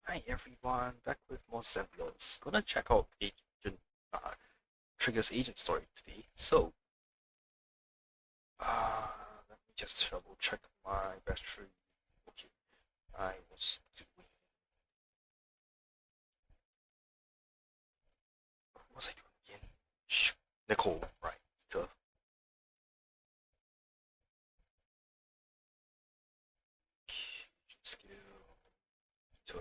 Hi everyone, back with more Zenless. Gonna check out Agent Trigger's agent story today. Let me just double check my battery. Okay, I was doing. What was I doing again? Shoot, Nicole, right? So, agent skill. Turn.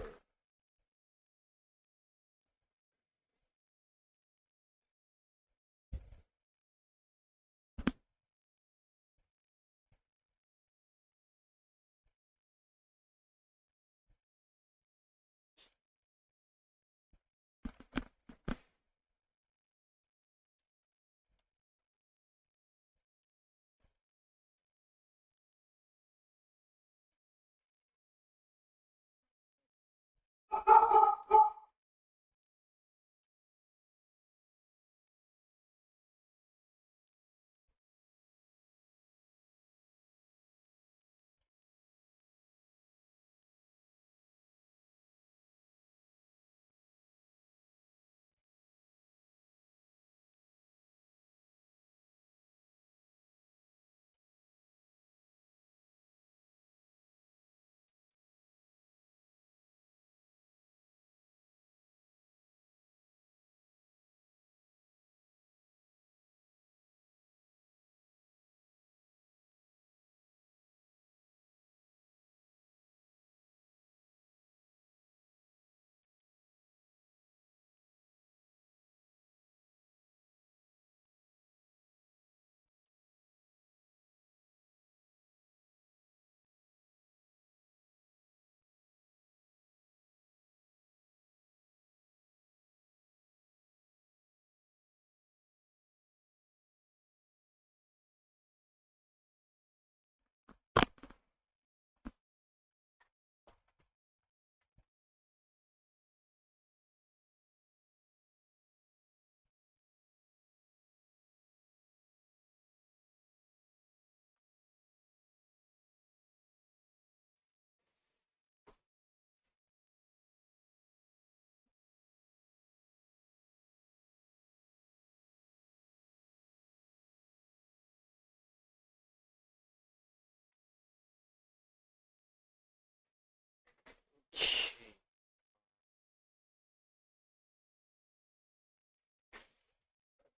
Okay,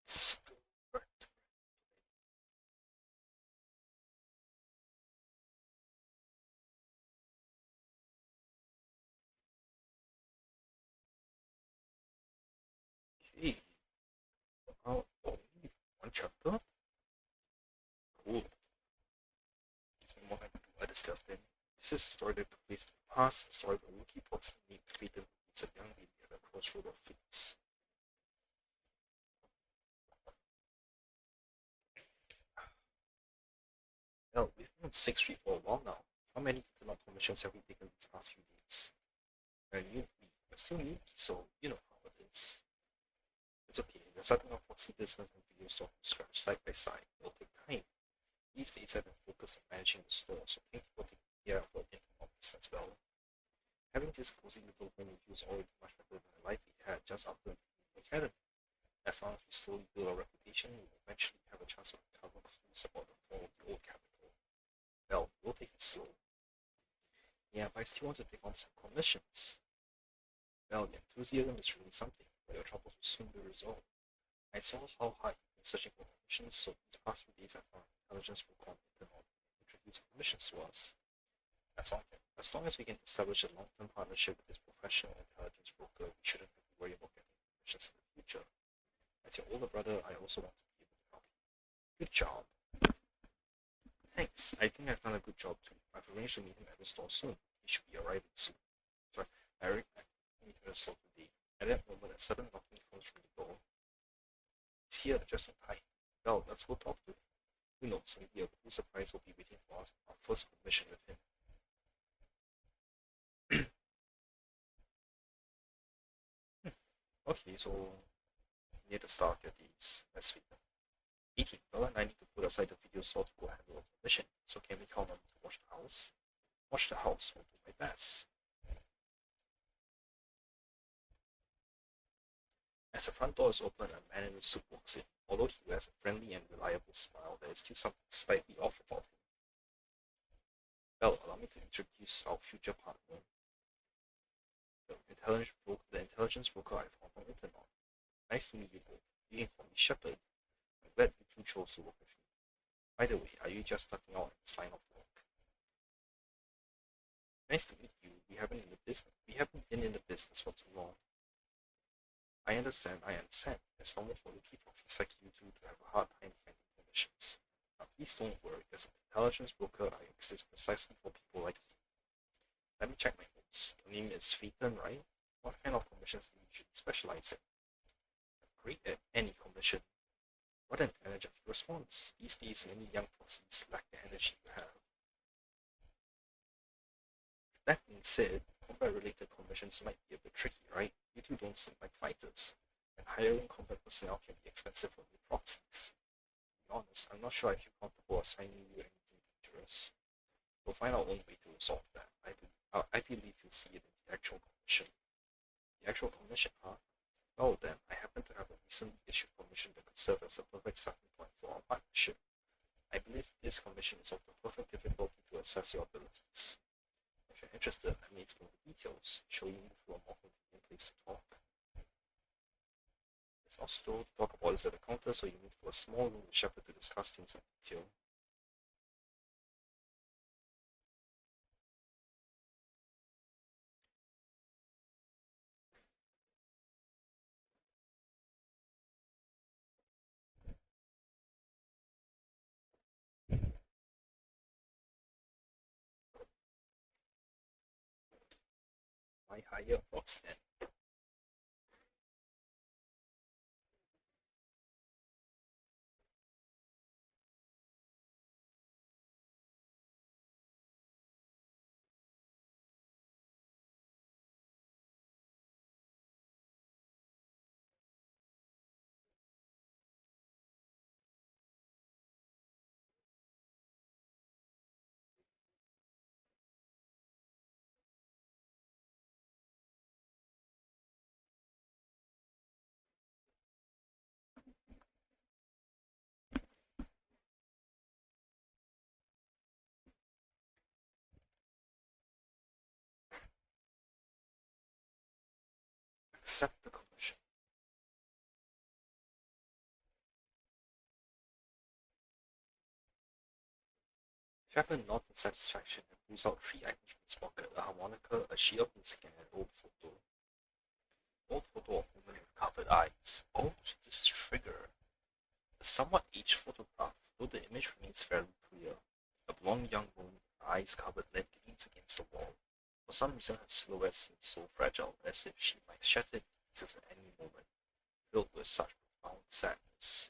let's go back. Okay, only one chapter. Cool. Gives me more time to do other stuff then. This is a story that took place in the past, a story where Wookiee plots named Fatal meets a young lady at a crossroad of fates. Well, we've been on 6 Street for a while now. How many internal commissions have we taken these past few days? We're still new, so you know how it is. It's okay, we're starting off proxy business and video store from scratch side by side. It'll take time. These days I've been focused on managing the store, so thank you for taking care of our internal business well. Having this cozy little home with you is already much better than the life we had just after the academy. As long as we slowly build our reputation, we will eventually have a chance to uncover clues about the fall of the old capital. Well, we'll take it slow. Yeah, but I still want to take on some commissions. Well, the enthusiasm is really something, but your troubles will soon be resolved. I saw how hard you've been searching for commissions, so these past few days I found intelligence will come and introduce commissions to us. As long as we can establish a long-term partnership with this professional intelligence broker, we shouldn't have to worry about getting commissions in the future. As your older brother, I also want to be able to help you. Good job. Thanks. I think I've done a good job too. I've arranged to meet him at the store soon. He should be arriving soon. Sorry, I meet him at the store today. At that moment, a sudden knocking comes from the door. He's here, just in time. Well, let's go talk to him. Who knows, maybe a cool surprise will be waiting for us on our first commission with him. Okay, so near the start of these, let's read them. 18. Well, and I need to put aside the video slot to go handle a commission. So can we count on me to watch the house? Watch the house, will do my best. As the front door is open, a man in a suit walks in. Although he wears a friendly and reliable smile, there is still something slightly off about him. Well, allow me to introduce our future partner, the intelligence broker I found on the internet. Nice to meet you both. You can call me Shepard. I'm glad you two chose to work with me. By the way, are you just starting out in this line of work? Nice to meet you. We haven't been in the business for too long. I understand. It's normal for rookie profits like you two to have a hard time finding commissions. Now please don't worry, as an intelligence broker I exist precisely for people like you. Let me check my notes. Your name is Phaeton, right? What kind of commissions do you usually specialize in? Great at any commission. What an energetic response. These days many young proceeds lack the energy you have. That being said, combat-related commissions might be a bit tricky, right? You two don't seem like fighters, and hiring combat personnel can be expensive for new proxies. To be honest, I'm not sure I feel comfortable assigning you anything dangerous. We'll find our own way to resolve that. I believe you'll see it in the actual commission. The actual commission, huh? Well then, I happen to have a recently issued commission that could serve as the perfect starting point for our partnership. I believe this commission is of the perfect difficulty to assess your abilities. If you're interested, I may explain the details, show you through a more convenient place to talk. It's not slow to talk about this at the counter, so you move to a small room with Shepard to discuss things in detail. My higher approximate. Accept the commission. Shepard nods in satisfaction and pulls out three items from his pocket: a harmonica, a sheet of music, and an old photo. Old photo of woman with covered eyes. Oh, so this is Trigger. A somewhat aged photograph, though the image remains fairly clear. A blonde young woman with her eyes covered leans against the wall. For some reason her silhouette seems so fragile, as if she might shatter to pieces at any moment, filled with such profound sadness.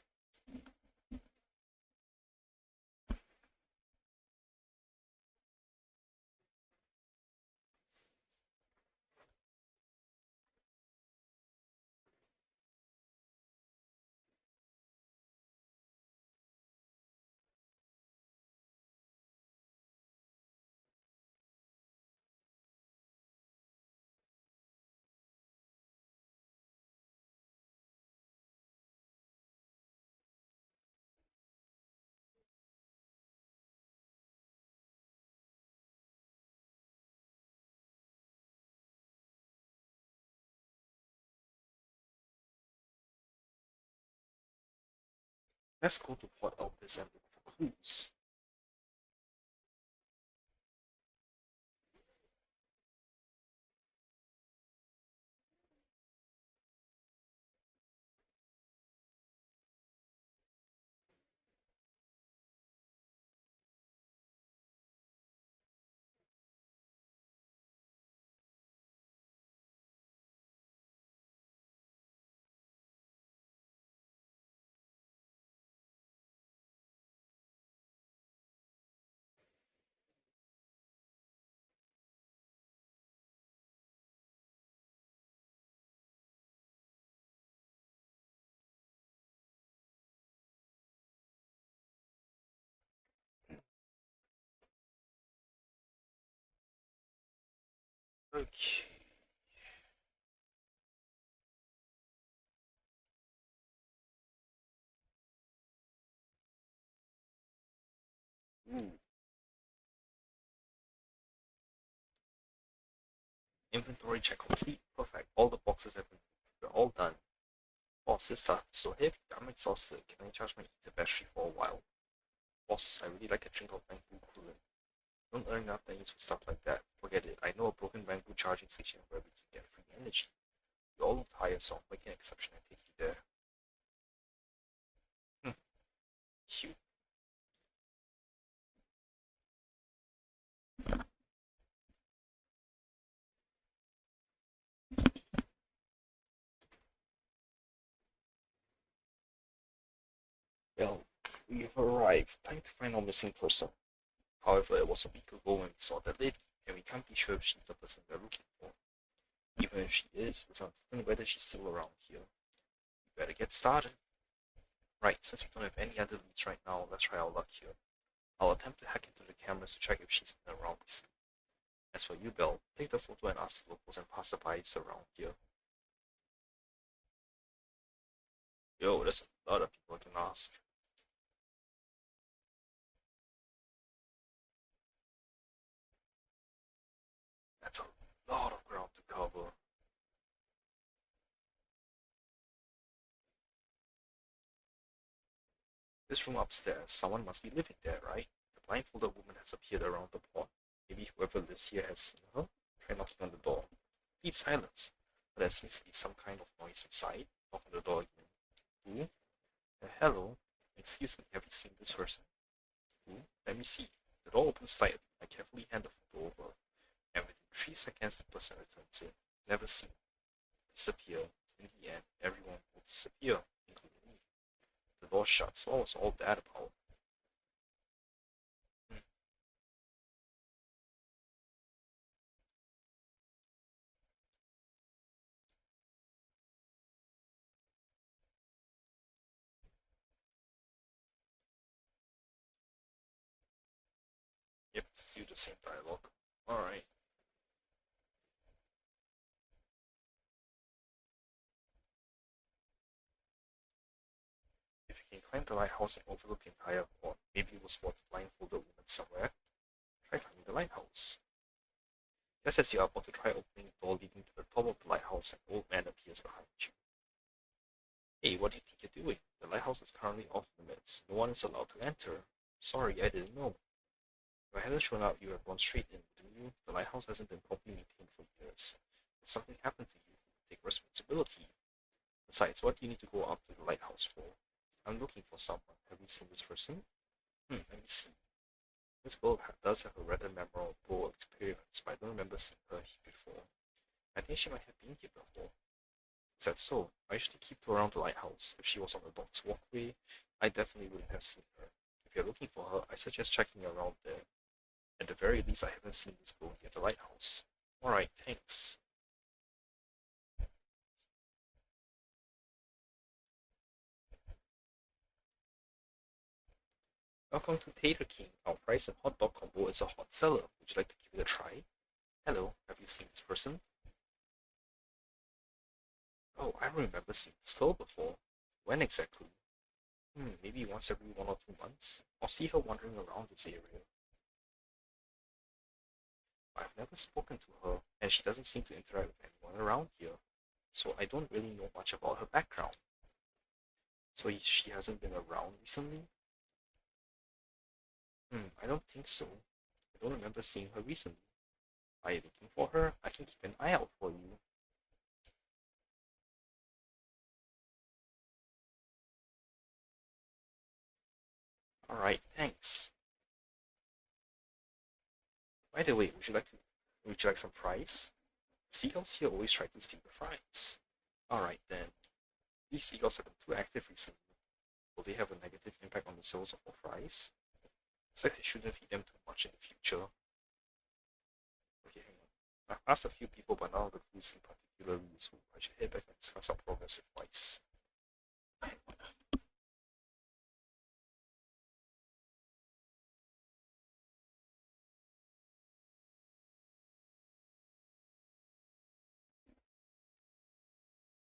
Let's go to Port Elpis and look for clues. Okay. Ooh. Inventory check complete. Perfect. All the boxes have been. They're all done. Boss, this stuff is so heavy. I'm exhausted. Can I charge my heater battery for a while? Boss, I really like a drink of Bamboo coolant. Don't earn enough things for stuff like that. Forget it. I know a broken Bamboo charging station where we can get free energy. You all look tired, so I'll make an exception and take you there. Hmm, cute. Well, we've arrived. Time to find our missing person. However, it was a week ago when we saw that lady, and we can't be sure if she's the person we're looking for. Even if she is, it's uncertain whether she's still around here. We better get started. Right, since we don't have any other leads right now, let's try our luck here. I'll attempt to hack into the cameras to check if she's been around recently. As for you, Belle, take the photo and ask the locals and passerbys around here. Yo, there's a lot of people I can ask. That's a lot of ground to cover. This room upstairs, someone must be living there, right? The blindfolded woman has appeared around the port. Maybe whoever lives here has seen her. Try knocking on the door. Please silence. But there seems to be some kind of noise inside. Knock on the door again. Who? Hello. Excuse me, have you seen this person? Who? Let me see. The door opens slightly. I carefully hand the photo over. And within 3 seconds, the person returns it. Never seen. Disappear. In the end, everyone will disappear, including me. The door shuts. What was all that about? Hmm. Yep, still the same dialogue. Alright. If you can climb the lighthouse and overlook the entire port, maybe you will spot a blindfolded woman somewhere. Try climbing the lighthouse. Just as you are about to try opening the door leading to the top of the lighthouse, an old man appears behind you. Hey, what do you think you're doing? The lighthouse is currently off limits. No one is allowed to enter. Sorry, I didn't know. If I hadn't shown up, you would have gone straight in, wouldn't you? The lighthouse hasn't been properly maintained for years. If something happened to you, take responsibility. Besides, what do you need to go up to the lighthouse for? I'm looking for someone. Have you seen this person? Let me see. This girl does have a rather memorable experience, but I don't remember seeing her here before. I think she might have been here before. Is that so? I usually keep her around the lighthouse. If she was on the dock's walkway, I definitely wouldn't have seen her. If you're looking for her, I suggest checking around there. At the very least, I haven't seen this girl near the lighthouse. Alright, thanks. Welcome to Tater King. Our fries and hot dog combo is a hot seller. Would you like to give it a try? Hello, have you seen this person? Oh, I remember seeing this girl before. When exactly? Maybe once every 1 or 2 months. I'll see her wandering around this area. I've never spoken to her, and she doesn't seem to interact with anyone around here. So I don't really know much about her background. So she hasn't been around recently? I don't think so. I don't remember seeing her recently. Are you looking for her? I can keep an eye out for you. Alright, thanks. By the way, would you like some fries? Seagulls here always try to steal the fries. Alright then. These seagulls have been too active recently. Will they have a negative impact on the sales of our fries? It's like they shouldn't feed them too much in the future. Okay, hang on. I've asked a few people, but none of the clues seem particularly useful. I should head back and discuss our progress with Weiss.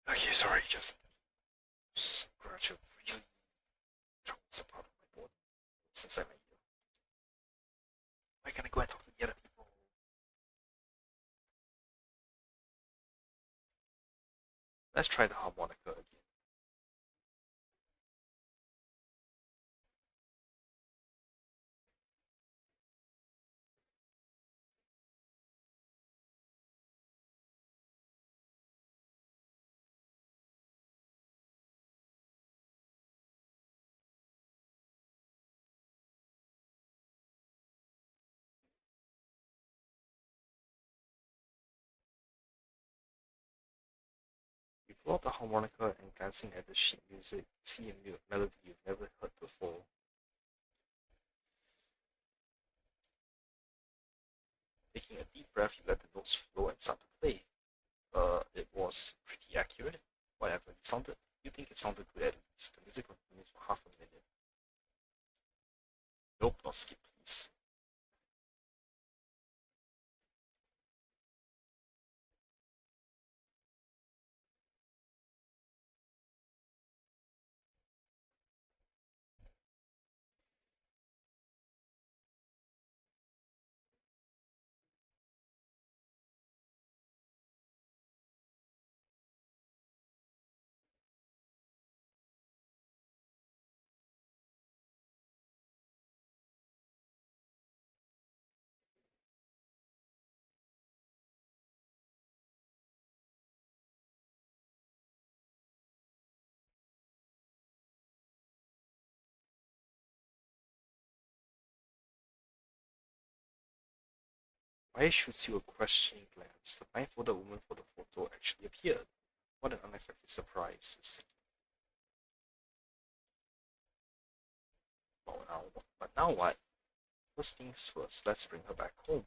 Okay, sorry, just scratch a really troublesome part of my body since I'm here. I gotta go and talk to the other people. Let's try the harmonica again. You pull out the harmonica and glancing at the sheet music, you see a melody you've never heard before. Taking a deep breath, you let the notes flow and start to play. It was pretty accurate. Whatever it sounded, you think it sounded good at least. The music continues for half a minute. Nope, not skip, please. Maya shoots you a questioning glance. The blindfolded woman for the photo actually appeared. What an unexpected surprise. But now what? First things first, let's bring her back home.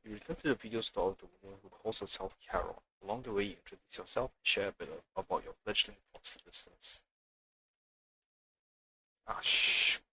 You return to the video store of the woman who calls herself Carol. Along the way, you introduce yourself and share a bit about your fledgling proxy business. Ah, shoot.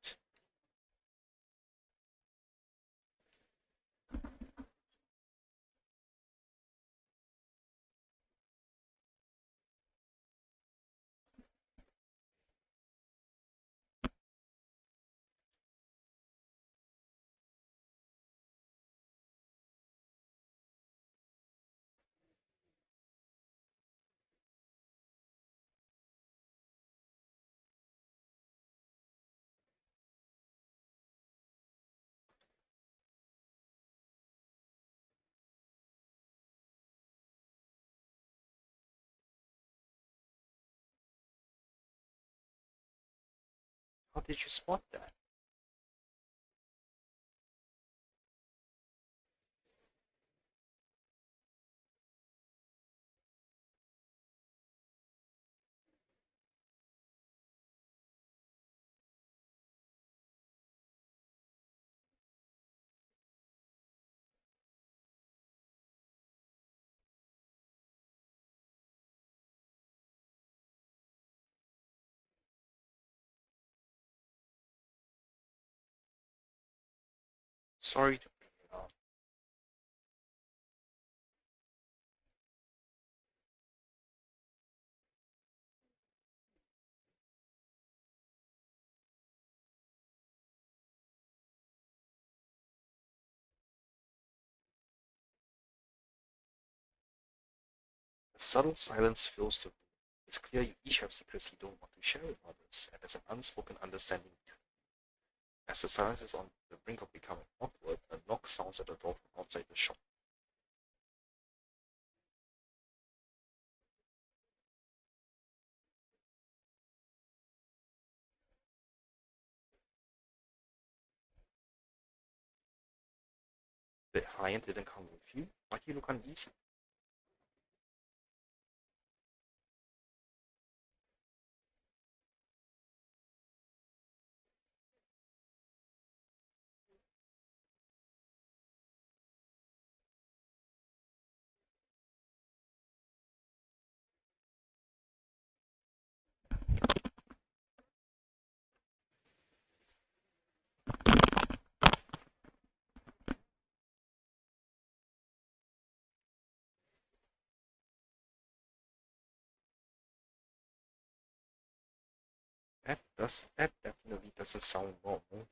How did you spot that? Sorry to bring it up. A subtle silence fills the room. It's clear you each have secrets you don't want to share with others, and there's an unspoken understanding between you. As the silence is on the brink of becoming awkward, a knock sounds at the door from outside the shop. The client didn't come with you. Why do you look uneasy? That definitely doesn't sound normal.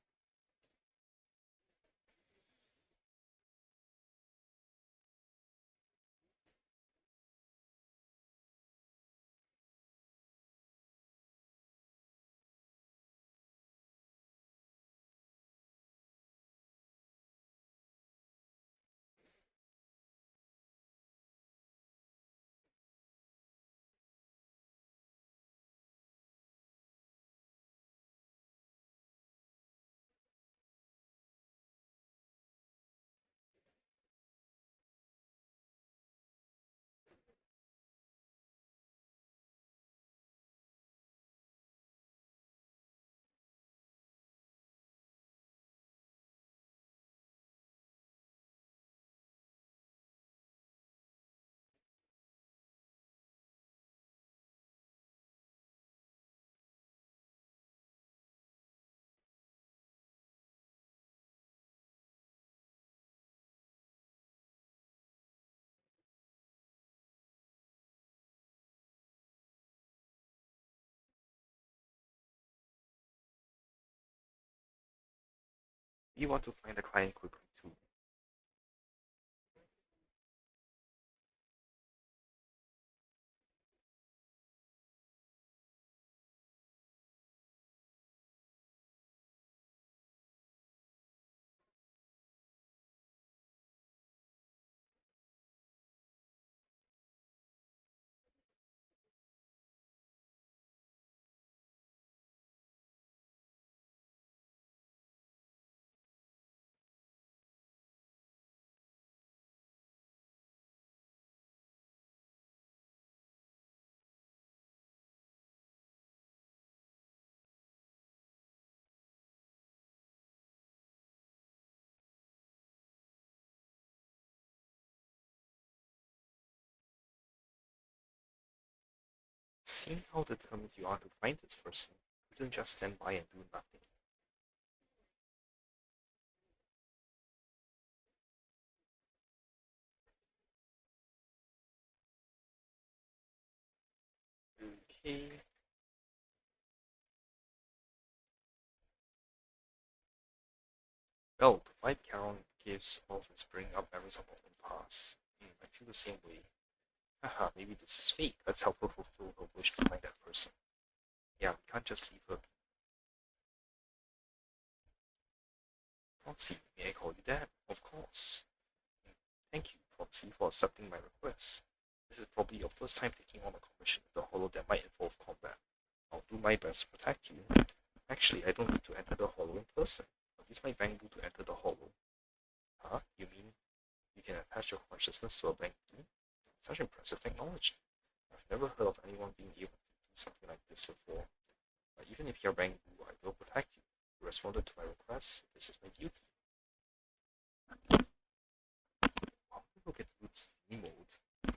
You want to find a client quickly too. Seeing how determined you are to find this person, you don't just stand by and do nothing. Okay. Well, the vibe Karen gives off is bringing up memories of open past. I feel the same way. Haha, maybe this is fake. Let's help her fulfill her wish to find that person. Yeah, we can't just leave her. Proxy, may I call you that? Of course. Thank you, Proxy, for accepting my request. This is probably your first time taking on a commission with a hollow that might involve combat. I'll do my best to protect you. Actually, I don't need to enter the hollow in person. I'll use my bamboo to enter the hollow. Huh? You mean you can attach your consciousness to a bamboo? Such impressive technology. I've never heard of anyone being able to do something like this before. But even if you're bamboo, I will protect you. You responded to my request, so this is my duty. I'll look at routine mode.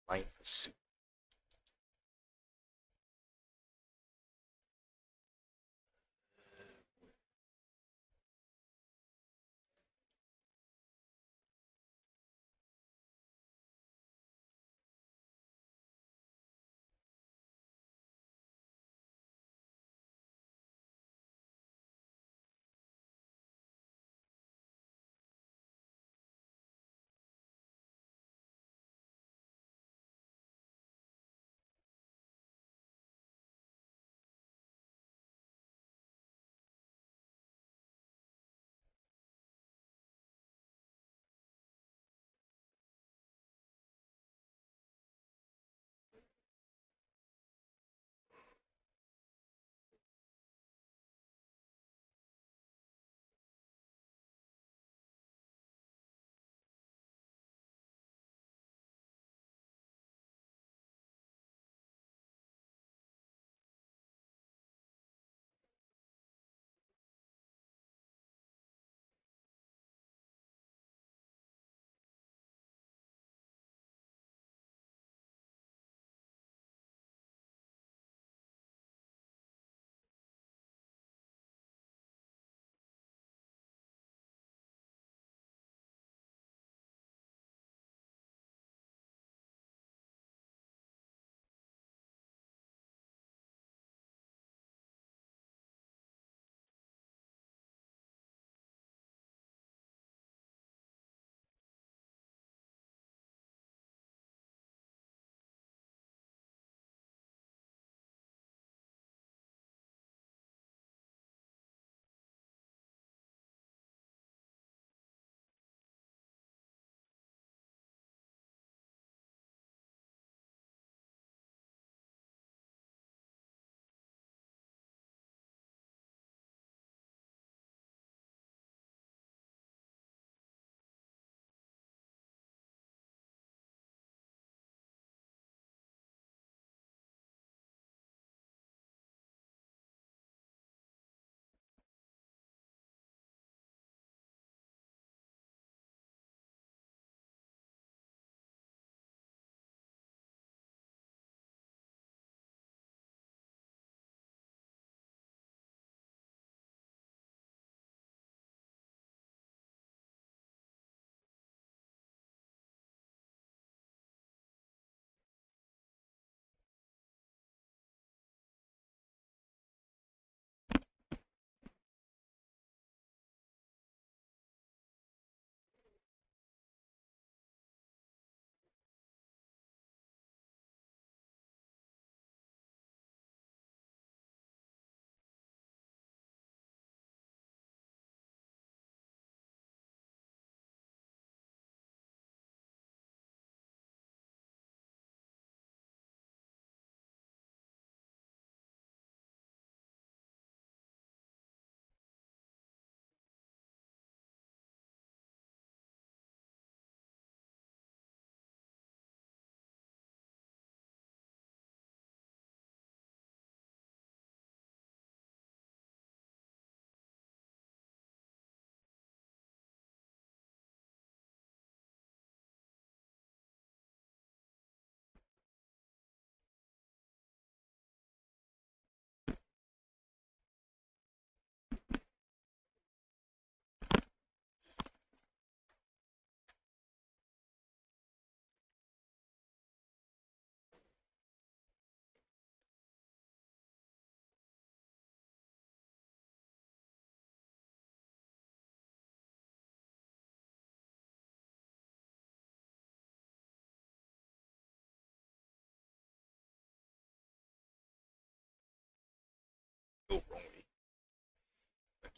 Line pursuit.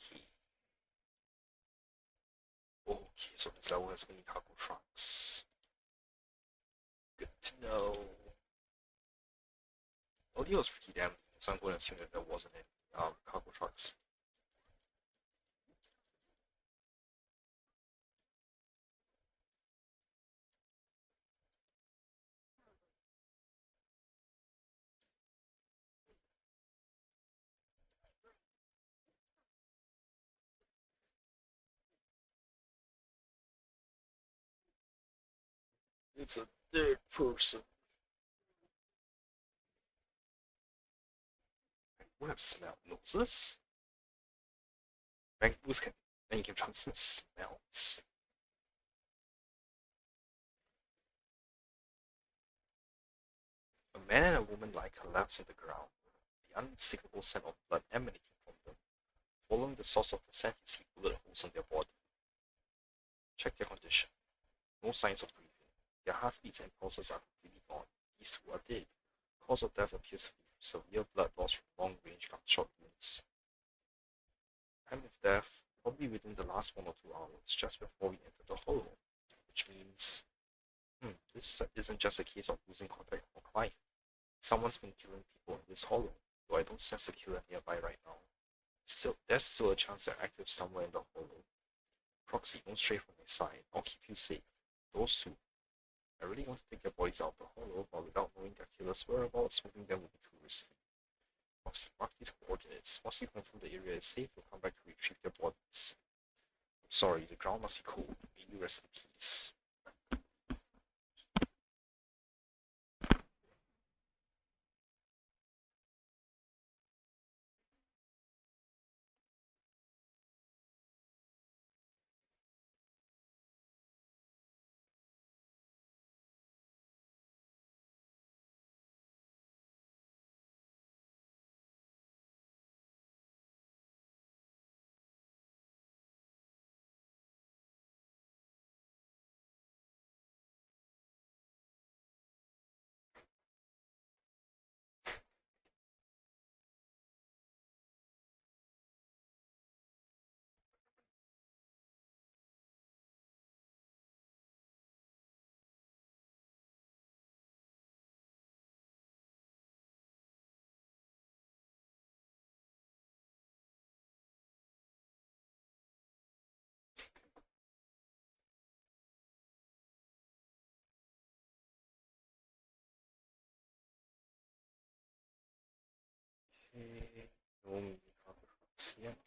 Okay. Okay, so this level has many cargo trucks. Good to know. Audio was pretty damn, so I'm going to assume that there wasn't any cargo trucks. It's a third person. Who have smell noses? Rank boost can then you can transmit smells. A man and a woman lie collapsed on the ground, the unmistakable scent of blood emanating from them. Following the source of the scent, you see bullet holes on their body. Check their condition. No signs of breathing. Their heartbeats and pulses are completely gone. These two are dead. Cause of death appears to be severe blood loss from long-range gunshot wounds. Time of death, probably within the last 1 or 2 hours, just before we entered the hollow. Which means, this isn't just a case of losing contact or life. Someone's been killing people in this hollow, though I don't sense a killer nearby right now. There's still a chance they're active somewhere in the hollow. Proxy, don't stray from my side. I'll keep you safe. Those two. I really want to take their bodies out of the hollow, but without knowing their killer's whereabouts, moving them would be too risky. Proxy, mark these coordinates. Once you confirm the area is safe, we'll come back to retrieve their bodies. I'm sorry, the ground must be cold. May you rest in peace. Okay. No mini cargo trucks yet.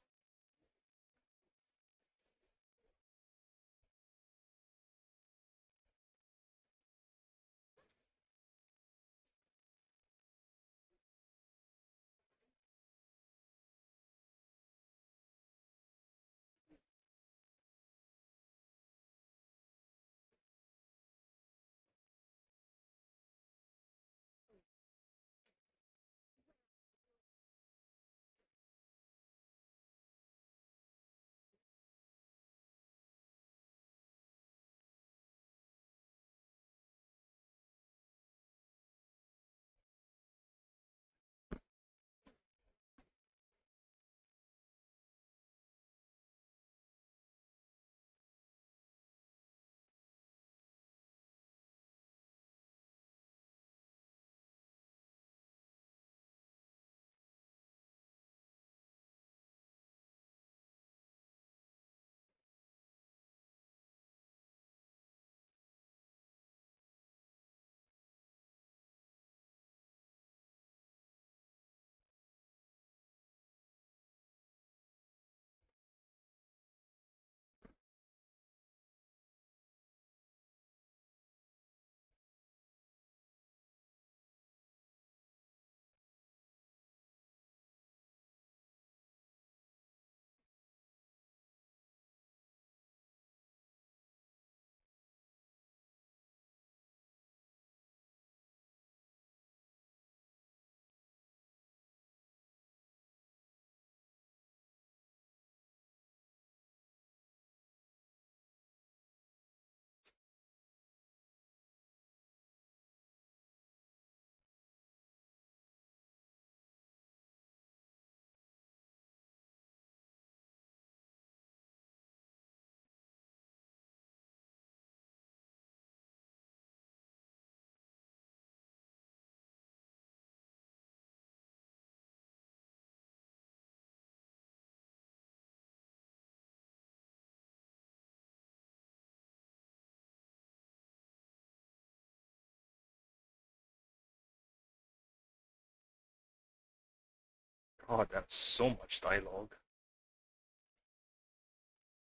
God, that's so much dialogue.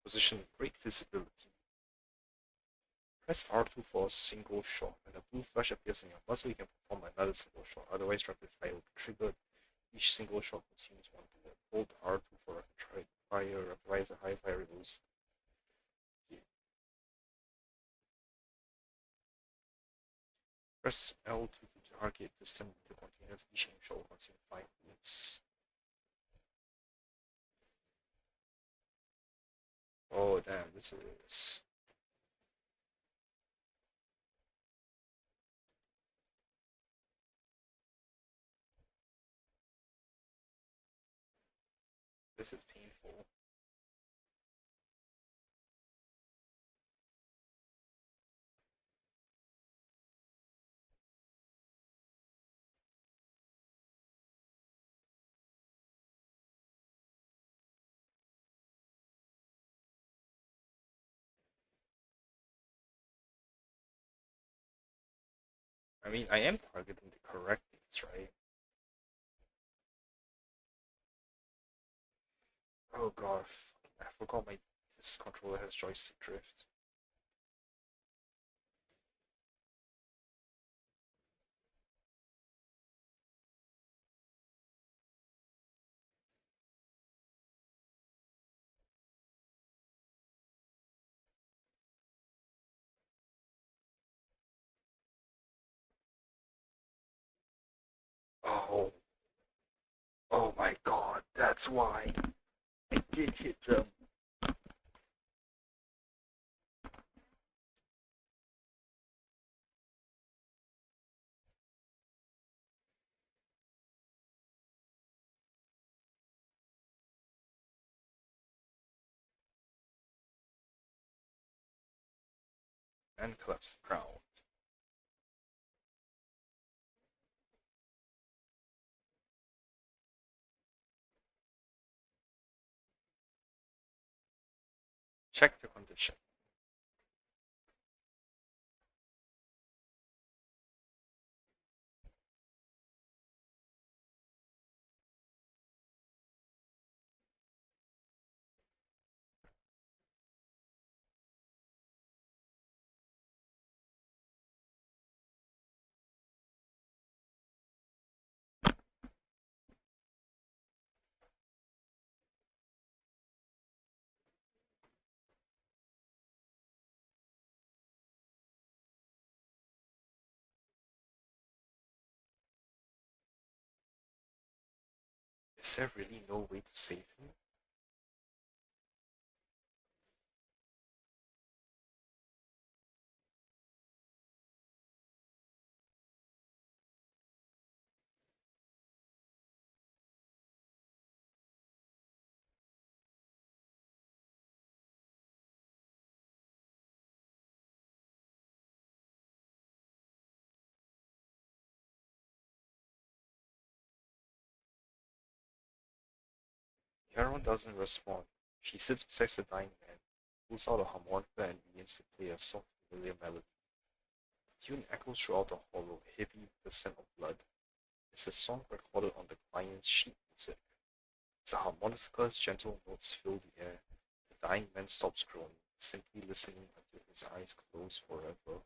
Position with great visibility. Press R2 for a single shot. When a blue flash appears on your muzzle, you can perform another single shot. Otherwise, rapid fire will be triggered. Each single shot consumes one bullet. Hold R2 for rapid fire. Rapid fire is a high fire reloads. Press L2 to target distant the containers. Each aim shot will consume 5 bullets. Oh damn, this is painful. I mean, I am targeting the correct things, right? Oh god, I forgot this controller has joystick drift. Oh, oh my god, that's why I did hit them. And collapse the ground. Check the condition. Is there really no way to save him? Karen doesn't respond. She sits beside the dying man, pulls out a harmonica and begins to play a soft, familiar melody. The tune echoes throughout the hollow, heavy with the scent of blood. It's a song recorded on the client's sheet music. The harmonica's gentle notes fill the air. The dying man stops groaning, simply listening until his eyes close forever.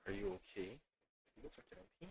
Are you okay? You look like you're in pain.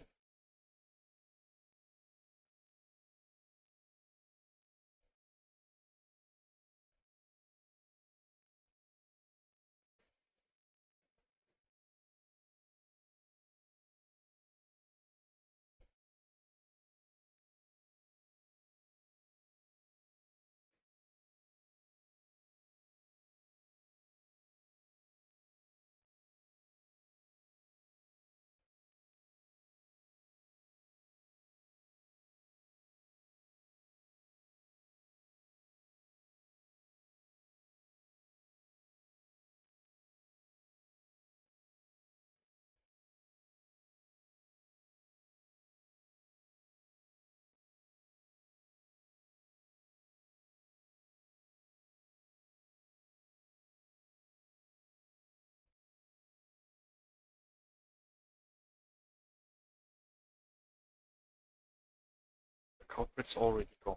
culprit's already gone.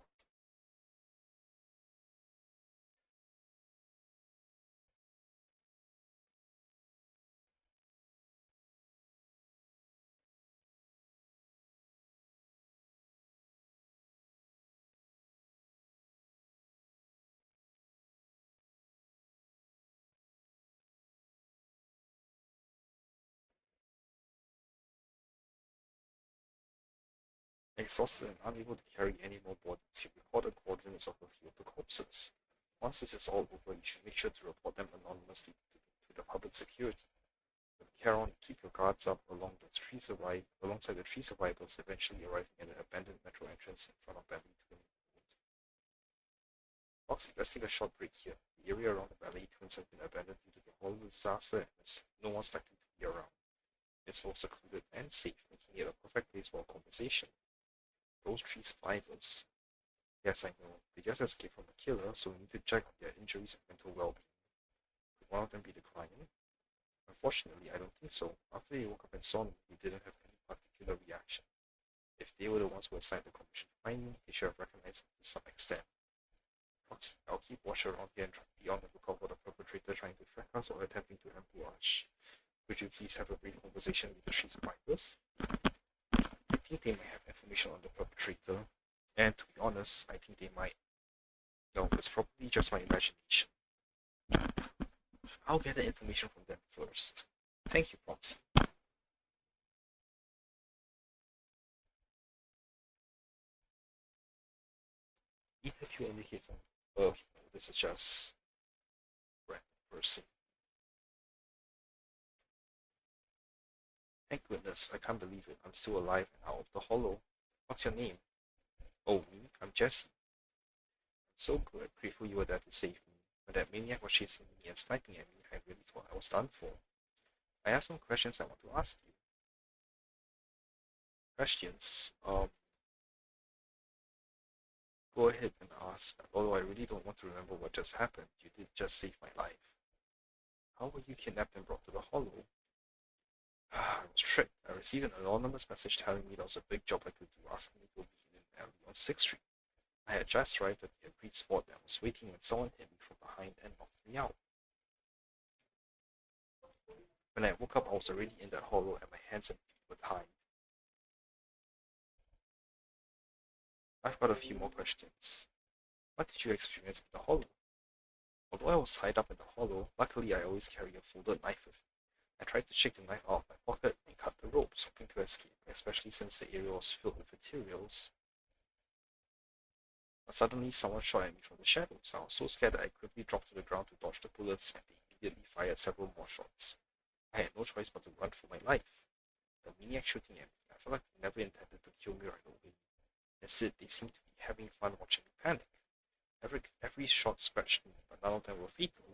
Exhausted and unable to carry any more bodies, you report the coordinates of a few of the corpses. Once this is all over, you should make sure to report them anonymously to the public security. With care on, keep your guards up alongside the three survivors eventually arriving at an abandoned metro entrance in front of Ballet Twin. Foxy, let's take a short break here. The area around the Ballet Twins have been abandoned due to the whole disaster and no one's likely to be around. It's both secluded and safe, making it a perfect place for a conversation. Those three survivors. Yes, I know. They just escaped from a killer, so we need to check on their injuries and mental well-being. Could one of them be the client? Unfortunately, I don't think so. After they woke up and saw me, they didn't have any particular reaction. If they were the ones who assigned the commission to find me, they should have recognized me to some extent. Foxy, I'll keep watch around here and be on the lookout for the perpetrator trying to track us or attempting to ambush. Could you please have a brief conversation with the three survivors? I think they might have information on the perpetrator, and to be honest, I think they might. No, it's probably just my imagination. I'll get the information from them first. Thank you, Foxy. If you indicate some, oh, this is just random person. Thank goodness, I can't believe it. I'm still alive and out of the hollow. What's your name? Oh, me? I'm Jesse. I'm so grateful you were there to save me. When that maniac was chasing me and sniping at me, I really thought I was done for. I have some questions I want to ask you. Questions? Go ahead and ask, although I really don't want to remember what just happened. You did just save my life. How were you kidnapped and brought to the hollow? I was tricked. I received an anonymous message telling me there was a big job I could do, asking me to be in an alley on 6th Street. I had just arrived at the agreed spot and I was waiting when someone hit me from behind and knocked me out. When I woke up, I was already in that hollow and my hands and feet were tied. I've got a few more questions. What did you experience in the hollow? Although I was tied up in the hollow, luckily I always carry a folded knife with me. I tried to shake the knife out of my pocket and cut the ropes, hoping to escape, especially since the area was filled with materials. But suddenly someone shot at me from the shadows. I was so scared that I quickly dropped to the ground to dodge the bullets and they immediately fired several more shots. I had no choice but to run for my life. The maniac shooting at me, I felt like they never intended to kill me right away. Instead, they seemed to be having fun watching me panic. Every shot scratched me, but none of them were fatal.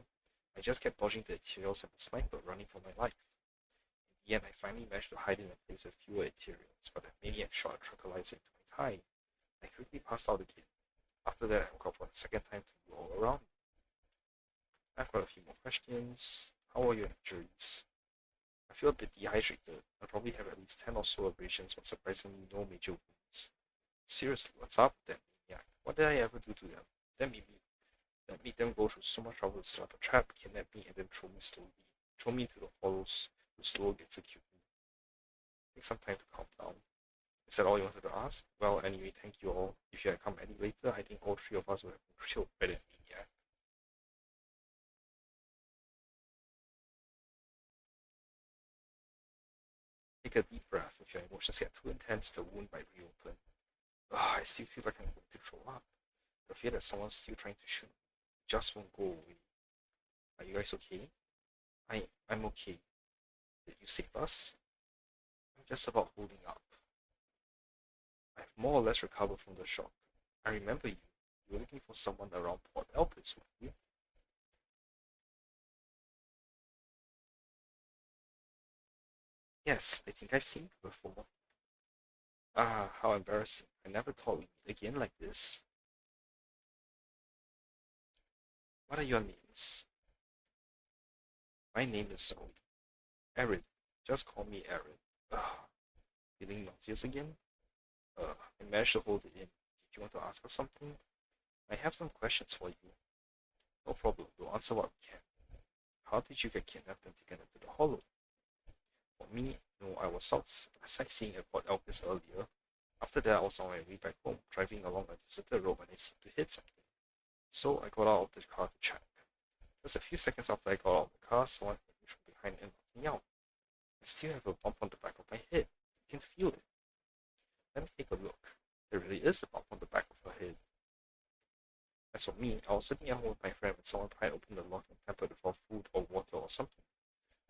I just kept dodging the materials and the sniper, running for my life. In the end, I finally managed to hide in a place with fewer materials, but the maniac shot a tranquilizer into my thigh. I quickly passed out again. After that, I woke up for the second time to look all around. I've got a few more questions. How are your injuries? I feel a bit dehydrated. I probably have at least 10 or so abrasions, but surprisingly no major wounds. Seriously, what's up with that maniac? What did I ever do to them? That made them go through so much trouble to set up a trap, kidnap me, and then throw me into the hollows to slowly execute me. Take some time to calm down. Is that all you wanted to ask? Well, anyway, thank you all. If you had come any later, I think all three of us would have been killed by that maniac. Take a deep breath. If your emotions get too intense, the wound might reopen. Ugh, I still feel like I'm going to throw up. The fear that someone's still trying to shoot me just won't go away. Are you guys okay? I'm okay. Did you save us? I'm just about holding up. I've more or less recovered from the shock. I remember you. You were looking for someone around Port Elpis, weren't you? Yes, I think I've seen you before. Ah, how embarrassing. I never thought we'd meet again like this. What are your names? My name is Zoe. Aaron. Just call me Aaron. Ugh, feeling nauseous again? I managed to hold it in. Do you want to ask us something? I have some questions for you. No problem, we'll answer what we can. How did you get kidnapped and taken into the hollow? For me, I was out sightseeing at Port Elpis earlier. After that, I was on my way back home, driving along a deserted road when I seemed to hit something. So I got out of the car to check. Just a few seconds after I got out of the car, someone hit me from behind and knocked me out. I still have a bump on the back of my head. You can feel it. Let me take a look. There really is a bump on the back of her head. As for me, I was sitting at home with my friend when someone pried open the lock and tampered with our food or water or something.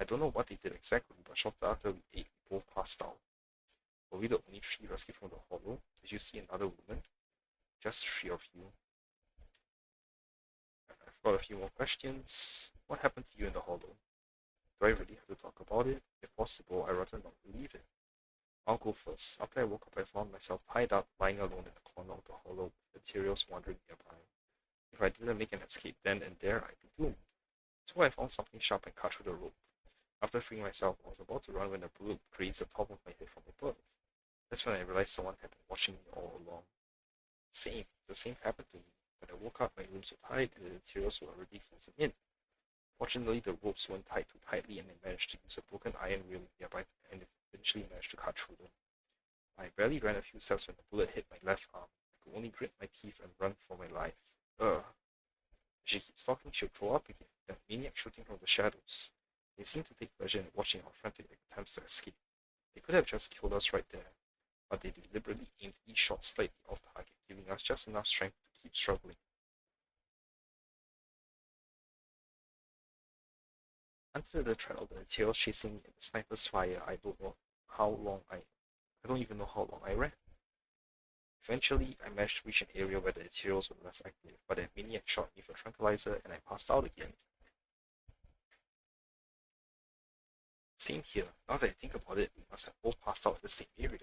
I don't know what they did exactly, but shortly after we ate, we both passed out. Were we the only three rescued from the hollow? Did you see another woman? Just three of you. I've got a few more questions. What happened to you in the hollow? Do I really have to talk about it? If possible, I'd rather not believe it. I'll go first. After I woke up, I found myself tied up, lying alone in the corner of the hollow, with materials wandering nearby. If I didn't make an escape then and there, I'd be doomed. So I found something sharp and cut through the rope. After freeing myself, I was about to run when a bullet grazed the top of my head from above. That's when I realized someone had been watching me all along. The same happened to me. When I woke up, my limbs were tied and the materials were already closing in. Fortunately, the ropes weren't tied too tightly and I managed to use a broken iron railing nearby and eventually managed to cut through them. I barely ran a few steps when the bullet hit my left arm. I could only grit my teeth and run for my life. Ugh. If she keeps talking, she'll throw up again. That maniac shooting from the shadows. They seem to take pleasure in watching our frantic attempts to escape. They could have just killed us right there, but they deliberately aimed each shot slightly off target, giving us just enough strength to keep struggling. Under the threat of the tails chasing me and the sniper's fire, I don't even know how long I ran. Eventually, I managed to reach an area where the materials were less active, but a maniac shot me with a tranquilizer and I passed out again. Same here. Now that I think about it, we must have both passed out in the same area.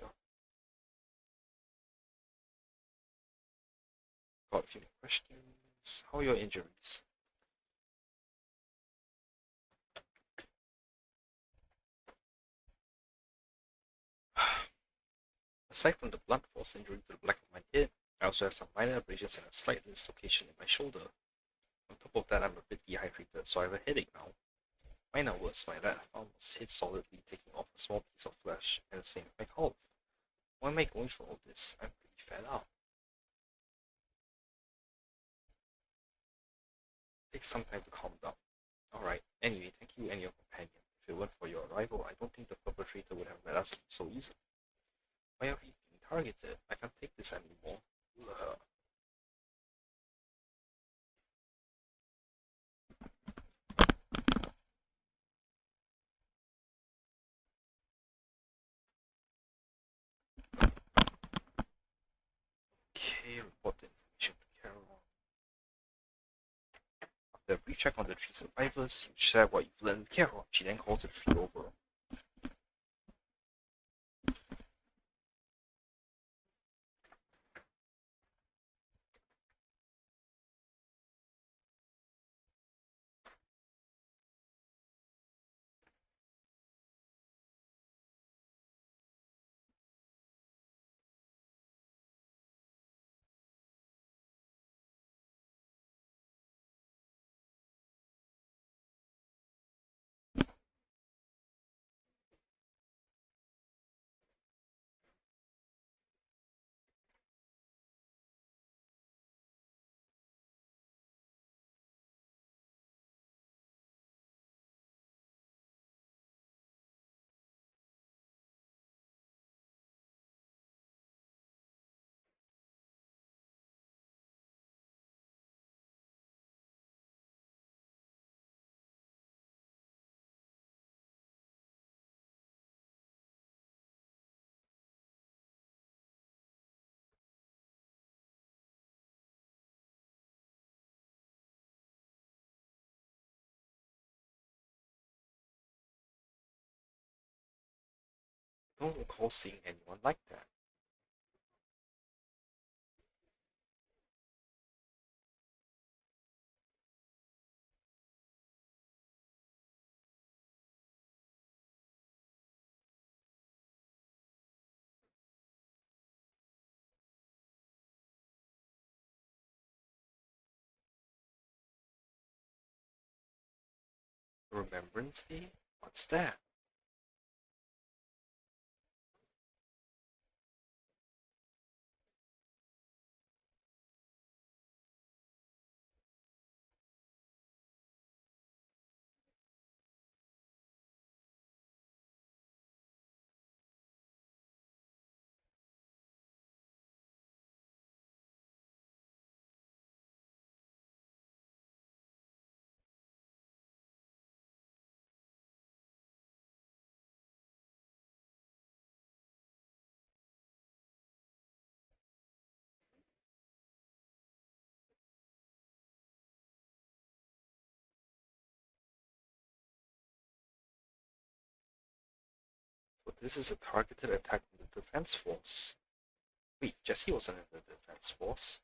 Got a few more questions. How are your injuries? Aside from the blunt force injury to the back of my head, I also have some minor abrasions and a slight dislocation in my shoulder. On top of that, I'm a bit dehydrated, so I have a headache now. Mine are worse. My right arm was hit solidly, taking off a small piece of flesh, and the same with my calf. Why am I going through all this? I'm pretty fed up. Take some time to calm down. Alright, anyway, thank you and your companion. If it weren't for your arrival, I don't think the perpetrator would have let us leave so easily. Why are we being targeted? I can't take this anymore. Ugh. Okay, report the information to Carol. After a brief check on the three survivors, you share what you've learned with Carol. She then calls the three over. I don't recall seeing anyone like that. Remembrance Day? What's that? So this is a targeted attack on the defense force. Wait, Jesse wasn't in the defense force.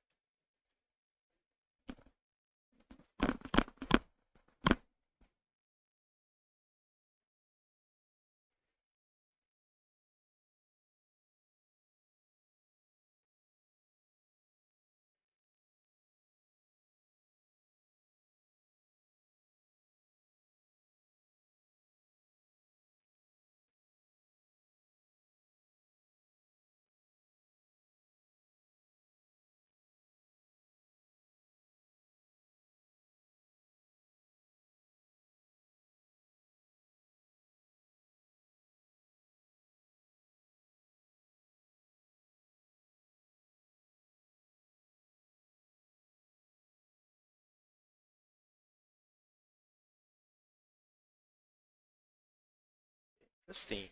Interesting.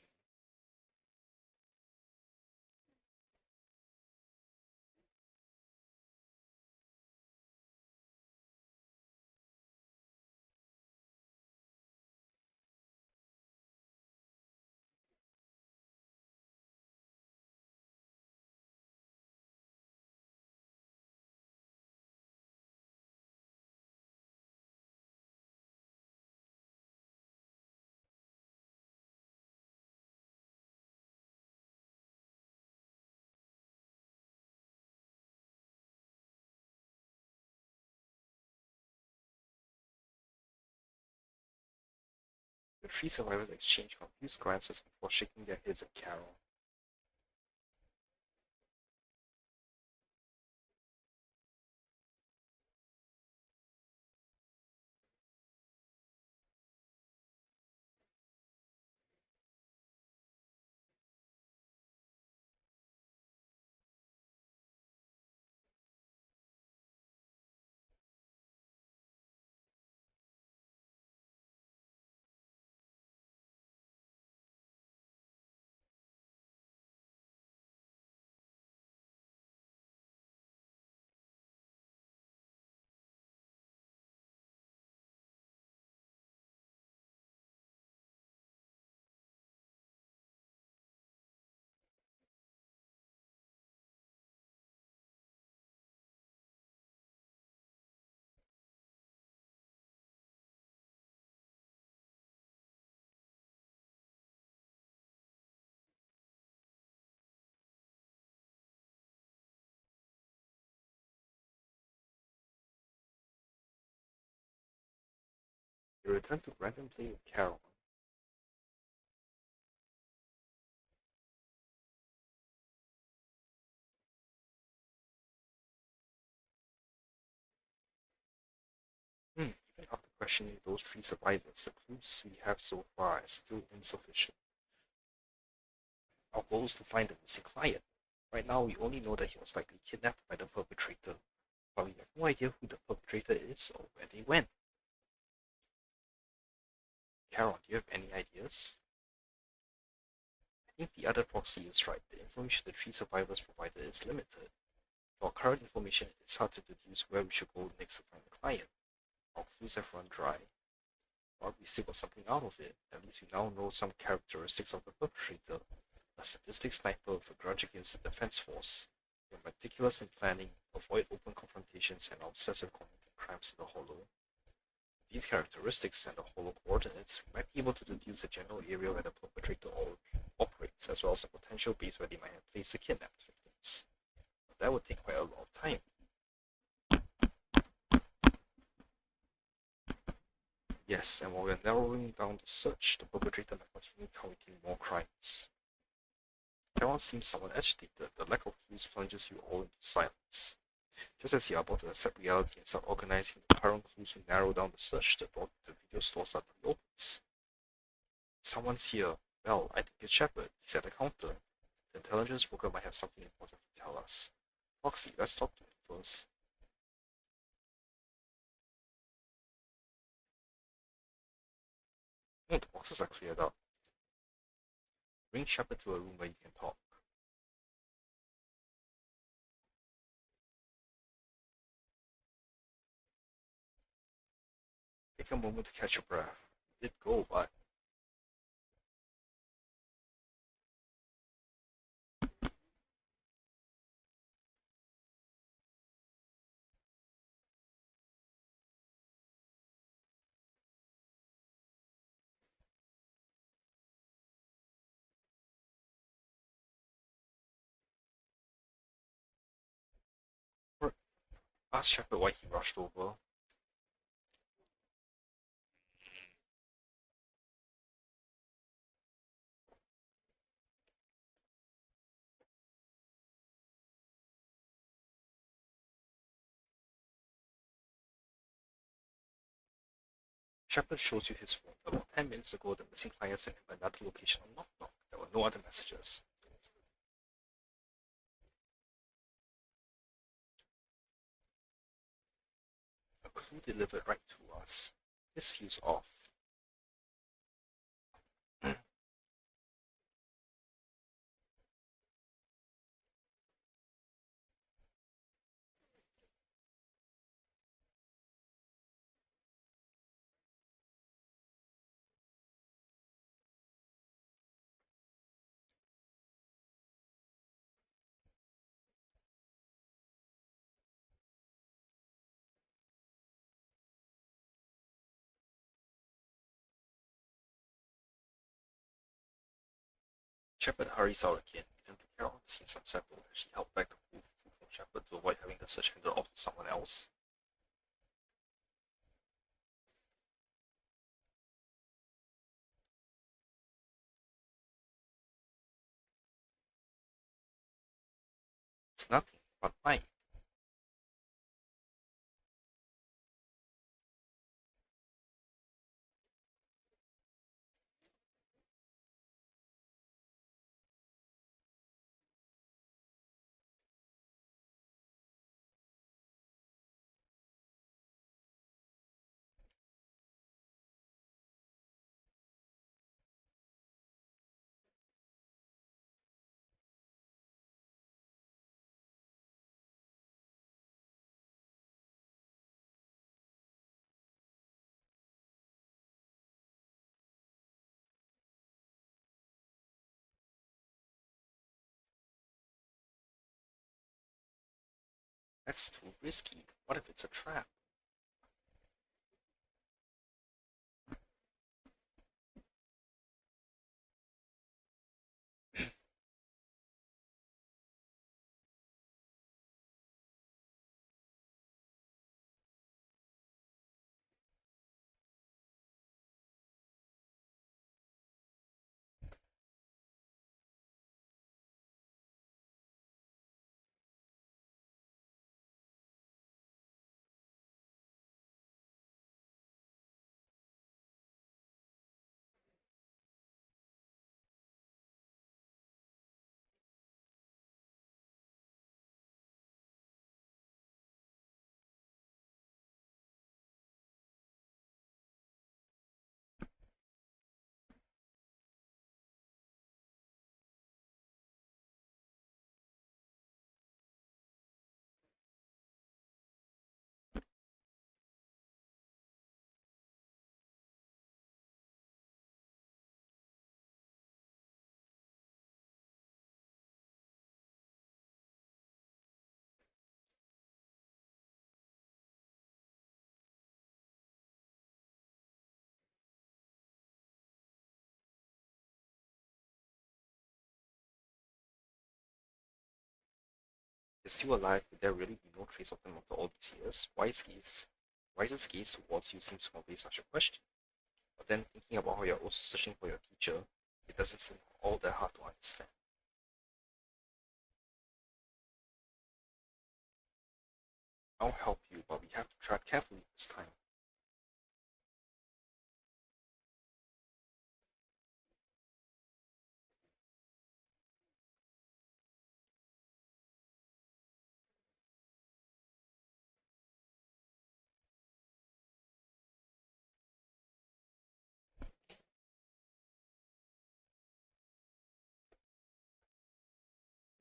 The three survivors exchange confused glances before shaking their heads at Carol. They return to random play with Carol. Even after questioning those three survivors, the clues we have so far are still insufficient. Our goal is to find the missing client. Right now, we only know that he was likely kidnapped by the perpetrator, but we have no idea who the perpetrator is or where they went. Carol, do you have any ideas? I think the other proxy is right. The information the three survivors provided is limited. For our current information, it's hard to deduce where we should go next to find the client. Our clues have run dry, but we still got something out of it. At least we now know some characteristics of the perpetrator. A sadistic sniper with a grudge against the defense force. You're meticulous in planning, avoid open confrontations, and obsessive committing crimes in the hollow. These characteristics and the hollow coordinates, we might be able to deduce the general area where the perpetrator operates, as well as the potential base where they might have placed the kidnapped victims. But that would take quite a lot of time. Yes, Yes, and while we're narrowing down the search, the perpetrator might continue committing more crimes. Everyone seems somewhat agitated. The lack of clues plunges you all into silence. Just as you're about to accept reality and start organizing the current clues to narrow down the search, the door to the video store suddenly opens. Someone's here. Well, I think it's Shepard. He's at the counter. The intelligence broker might have something important to tell us. Foxy, let's talk to him first. No, the boxes are cleared up. Bring Shepard to a room where you can talk. Take a moment to catch your breath. You did go, but ask Shepard why he rushed over. Shepard shows you his phone. About 10 minutes ago, the missing client sent him another location on Knock Knock. There were no other messages. A clue delivered right to us. This feels off. Shepard hurries out again, leaving to Carol to see some settled as she held back the food from Shepard to avoid having the search handed off to someone else. It's nothing, but mine. That's too risky. What if it's a trap? They're still alive, but there really be no trace of them after all these years. Why is his gaze towards you seems to convey such a question? But then thinking about how you're also searching for your teacher, it doesn't seem all that hard to understand. I'll help you, but we have to tread carefully this time.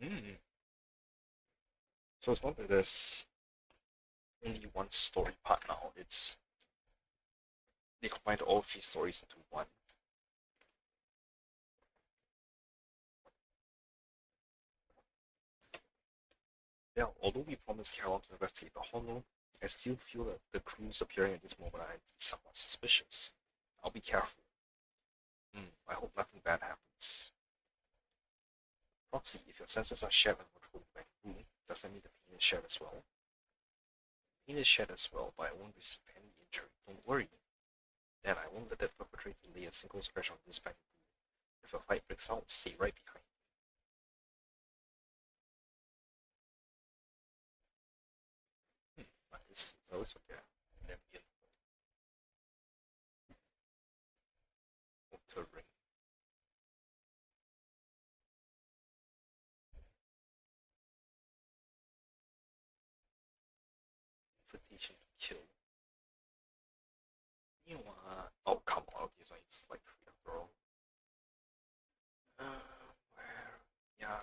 Mm. So it's not that there's only one story part now. It's they combined all three stories into one. Yeah, although we promised Carol to investigate the hollow, I still feel that the clues appearing at this moment are indeed somewhat suspicious. I'll be careful. I hope nothing bad happens. Proxy, if your senses are shared and controlled by the room, does that mean the pain is shared as well? Pain is shared as well, but I won't receive any injury. Don't worry. Then I won't let the perpetrator lay a single scratch on this back room. If a fight breaks out, stay right behind. But this is always forget. And then be outer ring. Invitation to kill. You oh come on, okay, so it's like freedom, bro. Where? Yeah.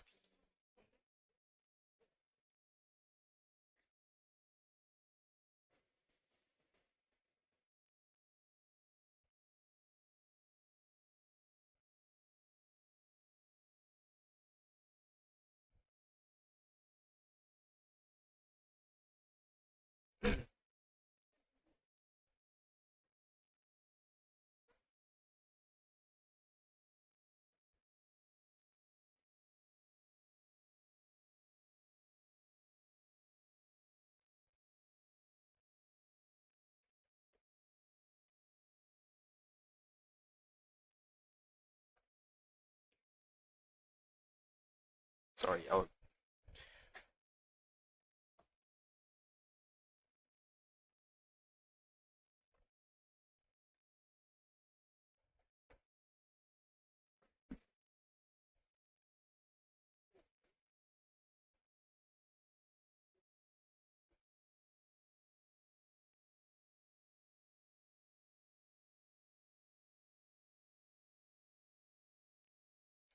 Sorry, I was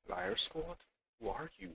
Liar Squad? Who are you?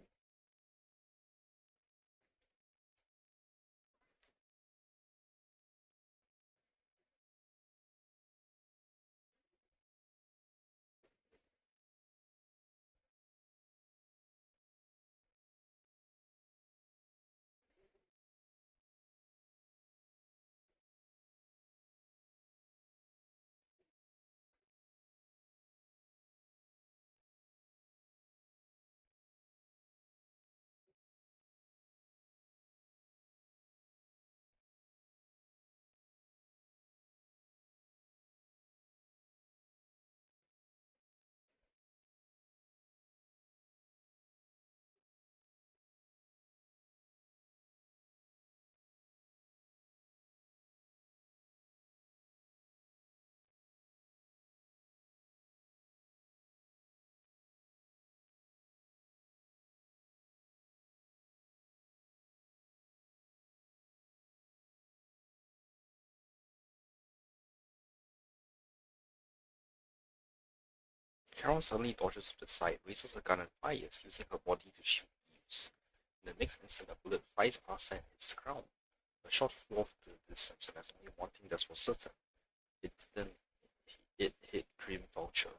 Carol suddenly dodges to the side, raises a gun and fires, using her body to shield views. In the next instant, a bullet flies past her and hits the ground. The shot flew off to the distance, and there's only one thing that's for certain. It didn't. It hit Grim Vulture.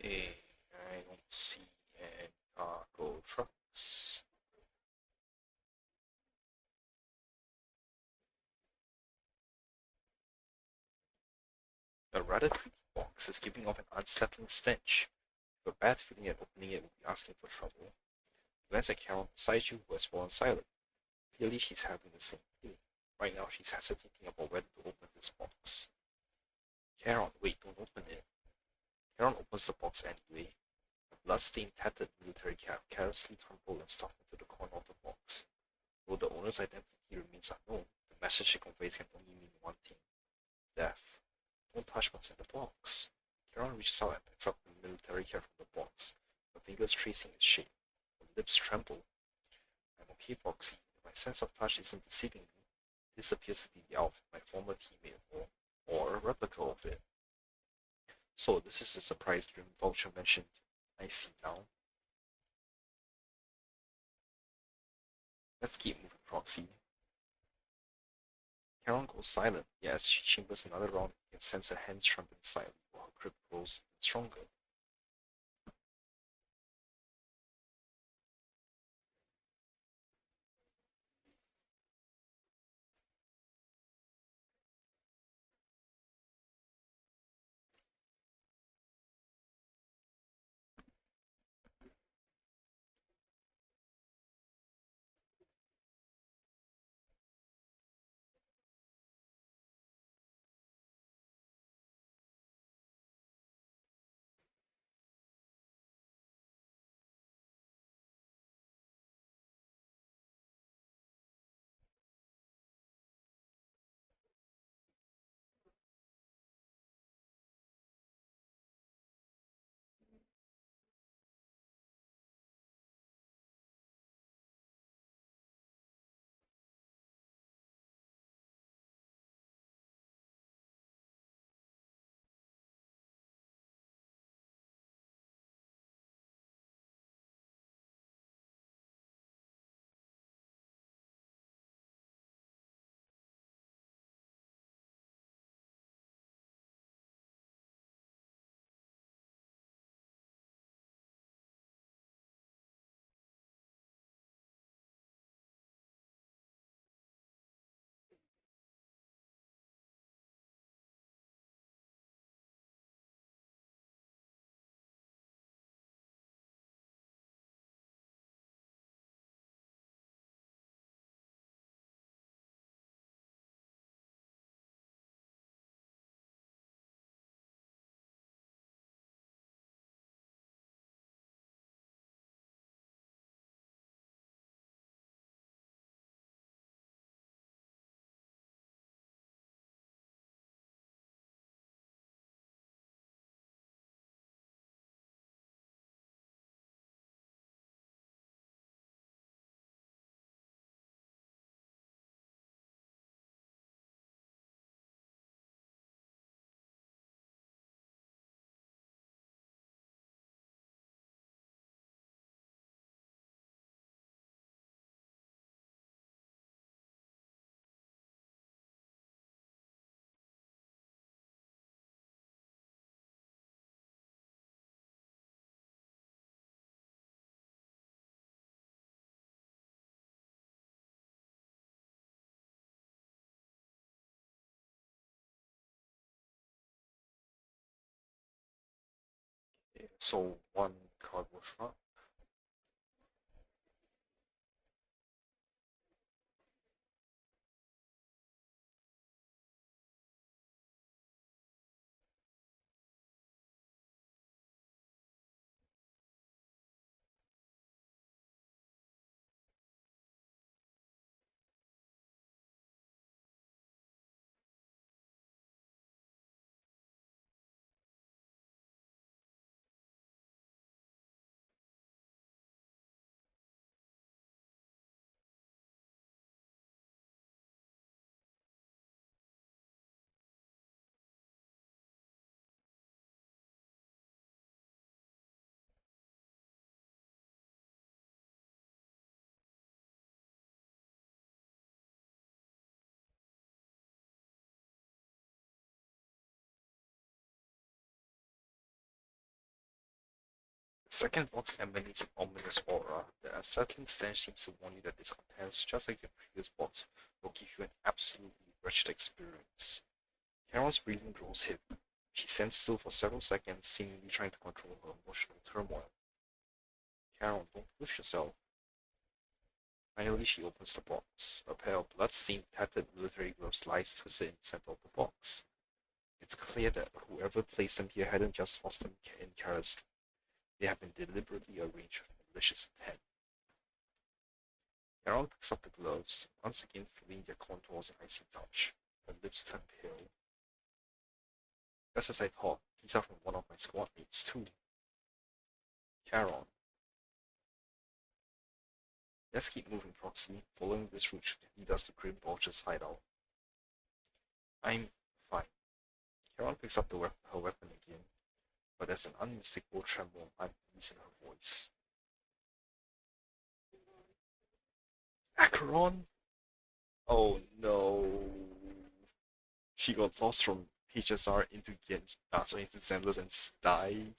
I don't see any cargo trucks. A rather creaky box is giving off an unsettling stench. If a bad feeling at opening it would be asking for trouble. You glance at Carol beside you, who has fallen silent. Clearly, she's having the same feeling. Right now, she's hesitating about whether to open this box. Karen, wait, don't open it. Karen opens the box anyway. A blood-stained, tattered military cap carelessly crumpled and stuffed into the corner of the box. Though the owner's identity remains unknown, the message it conveys can only mean one thing: death. Don't touch what's in the box. Karen reaches out and picks up the military cap from the box, her fingers tracing its shape. Her lips tremble. I'm okay, Foxy. If my sense of touch isn't deceiving me, this appears to be the outfit my former teammate or a replica of it. So this is the surprise dream Vulture mentioned. I see now. Let's keep moving, Proxy. Karen goes silent. Yes, she chambers another round and can sense her hands trembling slightly while her grip grows stronger. So one cargo truck. Second box emanates an ominous aura. The unsettling stench seems to warn you that this contents, just like the previous box, will give you an absolutely wretched experience. Carol's breathing grows heavy. She stands still for several seconds, seemingly trying to control her emotional turmoil. Carol, don't push yourself. Finally, she opens the box. A pair of blood-stained, tattered military gloves lies twisted in the center of the box. It's clear that whoever placed them here hadn't just tossed them in carelessly. They have been deliberately arranged with malicious intent. Carol picks up the gloves, once again feeling their contours and icy touch. Her lips turn pale. Just as I thought, these are from one of my squad mates too. Carol. Let's keep moving, Proxy, following this route should lead us to Grim Vulture's hideout. I'm fine. Carol picks up her weapon again, but there's an unmistakable tremble and unease in her voice. Acheron? Oh no. She got lost from HSR into into Zenless and died.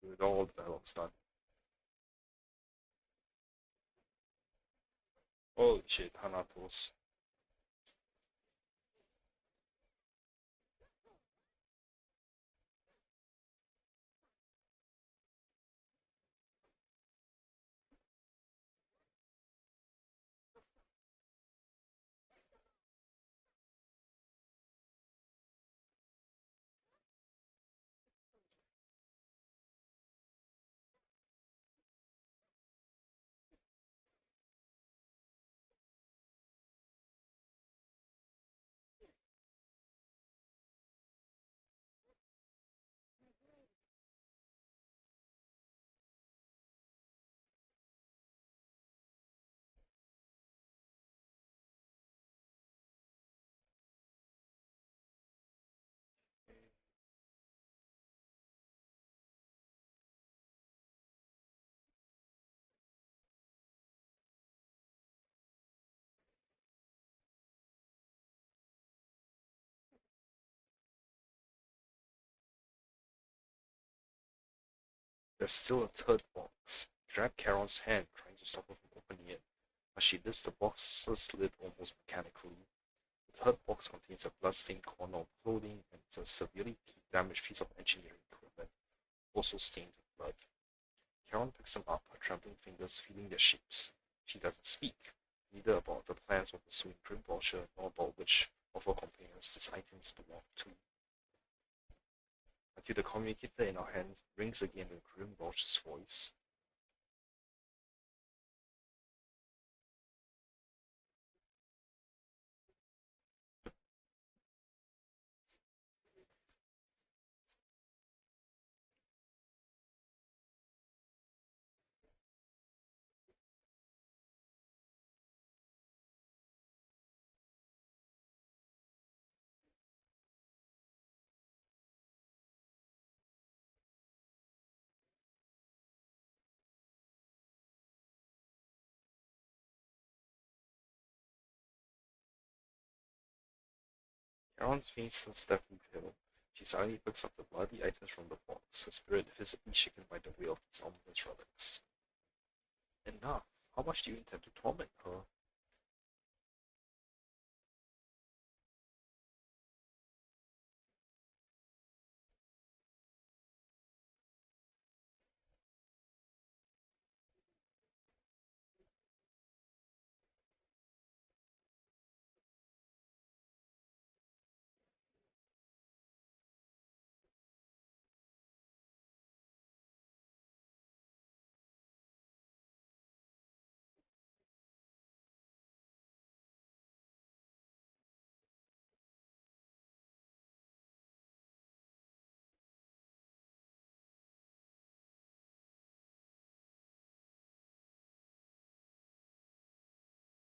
With all the dialogues done. Holy shit, Thanatos. There's still a third box. He grabbed Charon's hand, trying to stop her from opening it, but she lifts the box's lid almost mechanically. The third box contains a blood-stained corner of clothing and a severely damaged piece of engineering equipment, also stained with blood. Charon picks them up, her trembling fingers feeling their shapes. She doesn't speak, neither about the plans of the swing grim vulture nor about which of her companions these items belong to. Until the communicator in our hands rings again with Grim Vulture's voice. Karen's face turns deathly pale. She silently picks up the bloody items from the box, her spirit visibly shaken by the weight of these ominous relics. Enough! How much do you intend to torment her?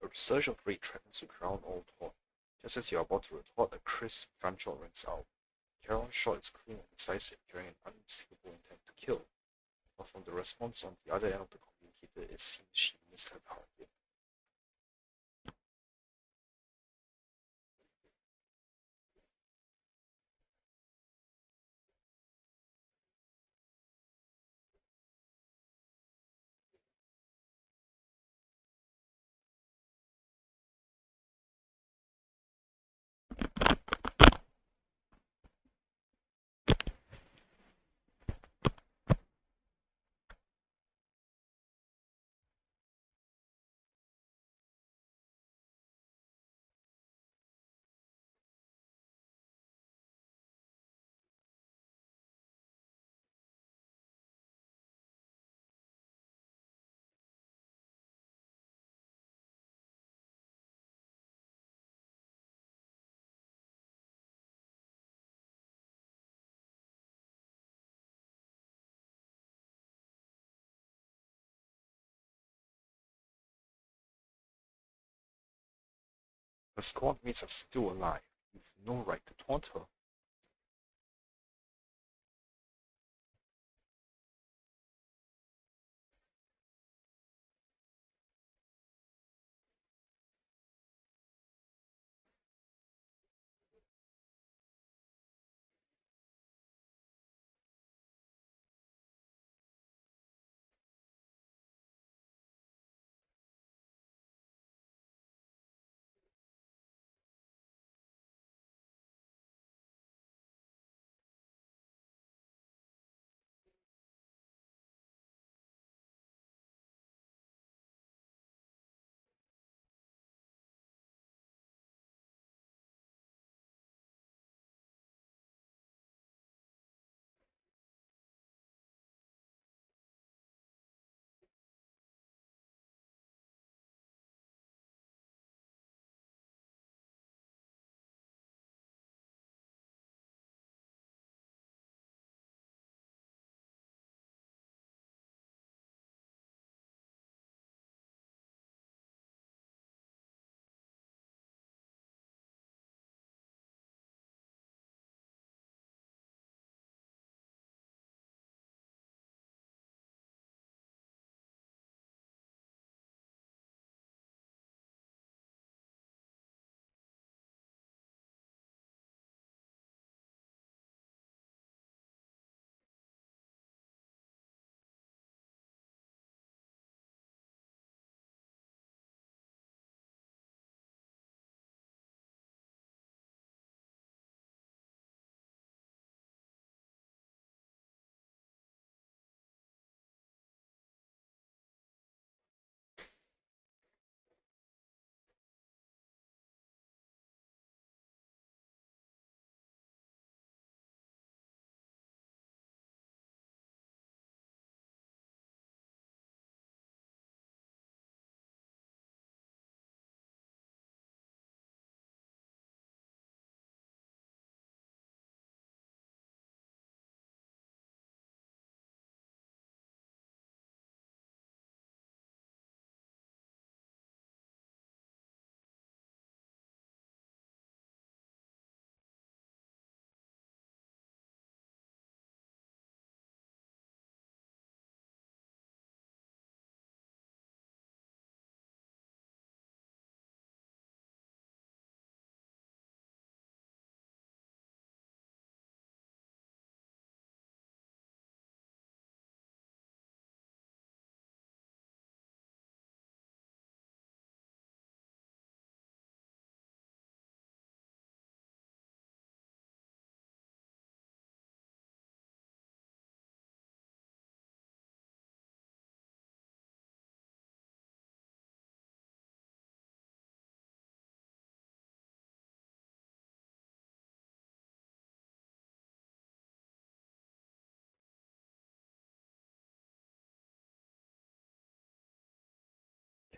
A surge of rage threatens to drown all thought. Just as you are about to retort, a crisp gunshot rings out. Charon's shot is clean and decisive, carrying an unmistakable intent to kill, but from the response on the other end of the communicator, it seems she missed her target. Her squad mates are still alive. You've no right to taunt her.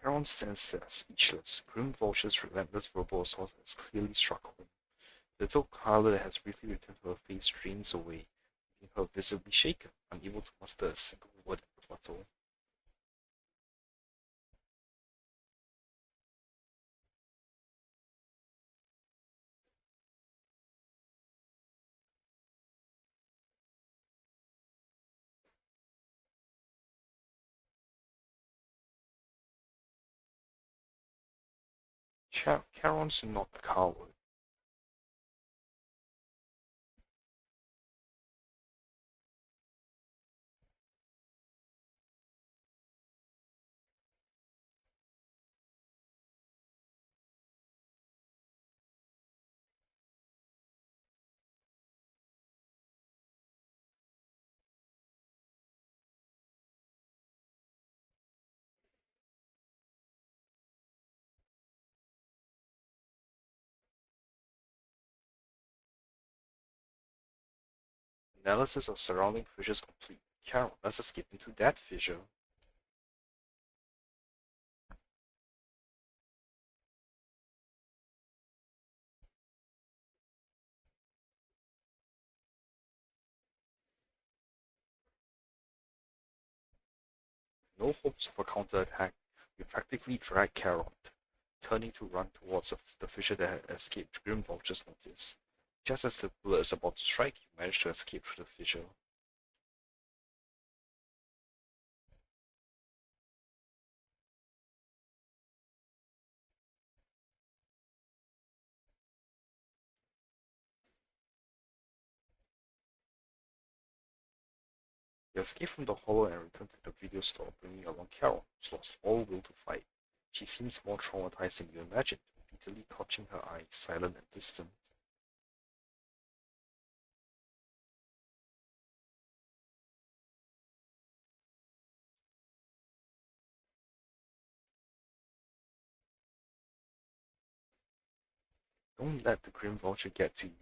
Charon stands there, speechless. Grim Vulture's relentless verbal assault has clearly struck home. The little color that has briefly returned to her face drains away, leaving her visibly shaken, unable to muster a single word in rebuttal. Charon's not a coward. Analysis of surrounding fissures complete. Charon, let's escape into that fissure. No hopes of a counterattack, we practically drag Charon, turning to run towards the fissure that had escaped Grim Vulture's notice. Just as the bullet is about to strike, you manage to escape through the fissure. You escape from the hollow and return to the video store, bringing along Carol, who's lost all will to fight. She seems more traumatized than you imagined, repeatedly touching her eyes, silent and distant. Don't let the Grim Vulture get to you.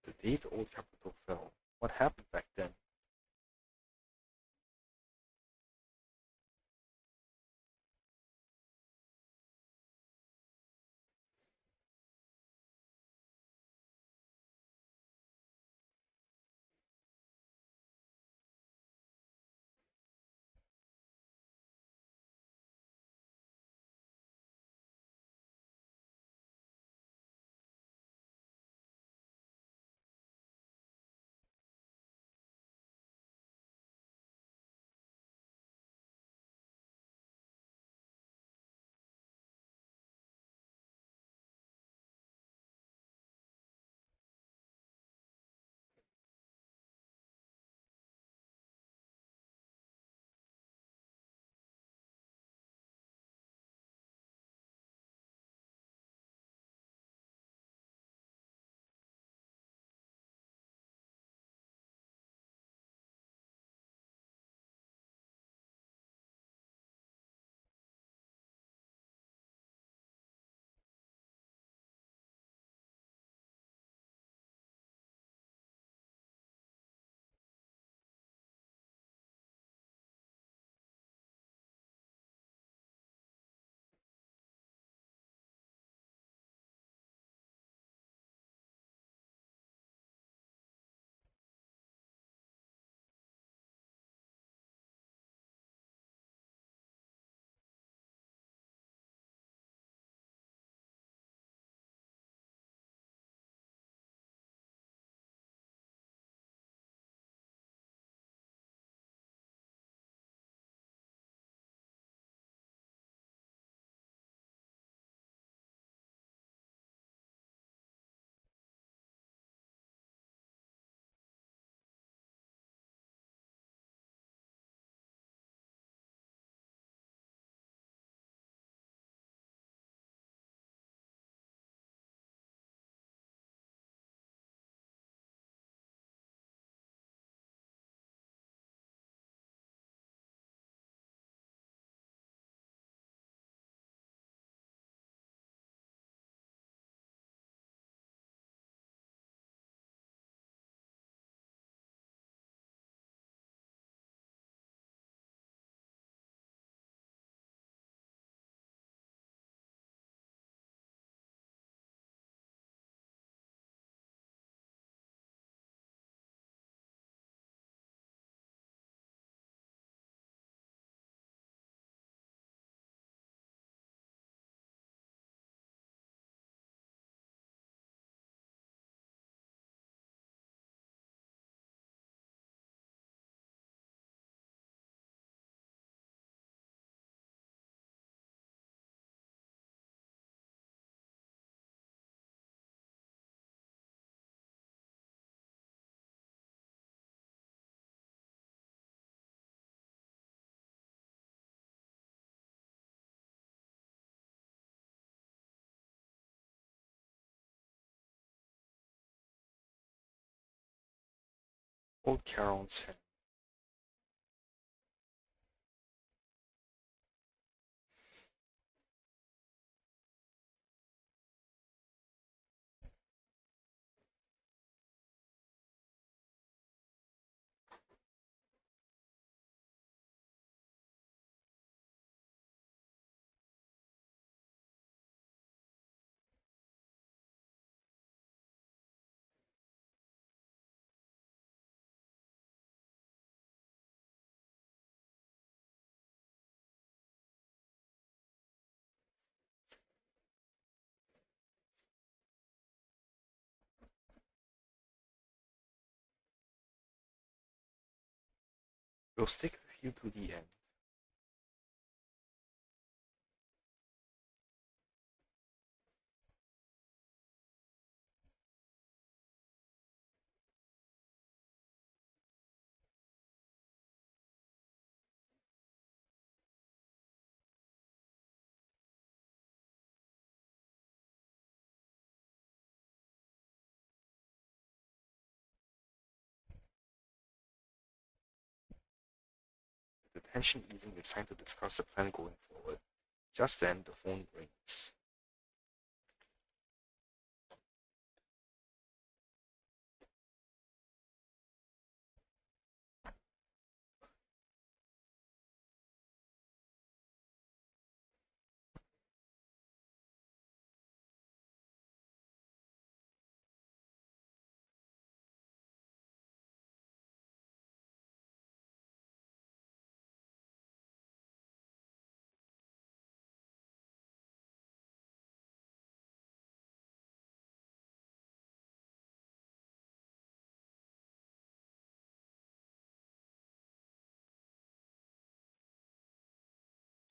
The day the old capital fell, what happened back then? Old Carol's hand. We'll stick with you to the end. With the tension easing, it's time to discuss the plan going forward. Just then, the phone rings.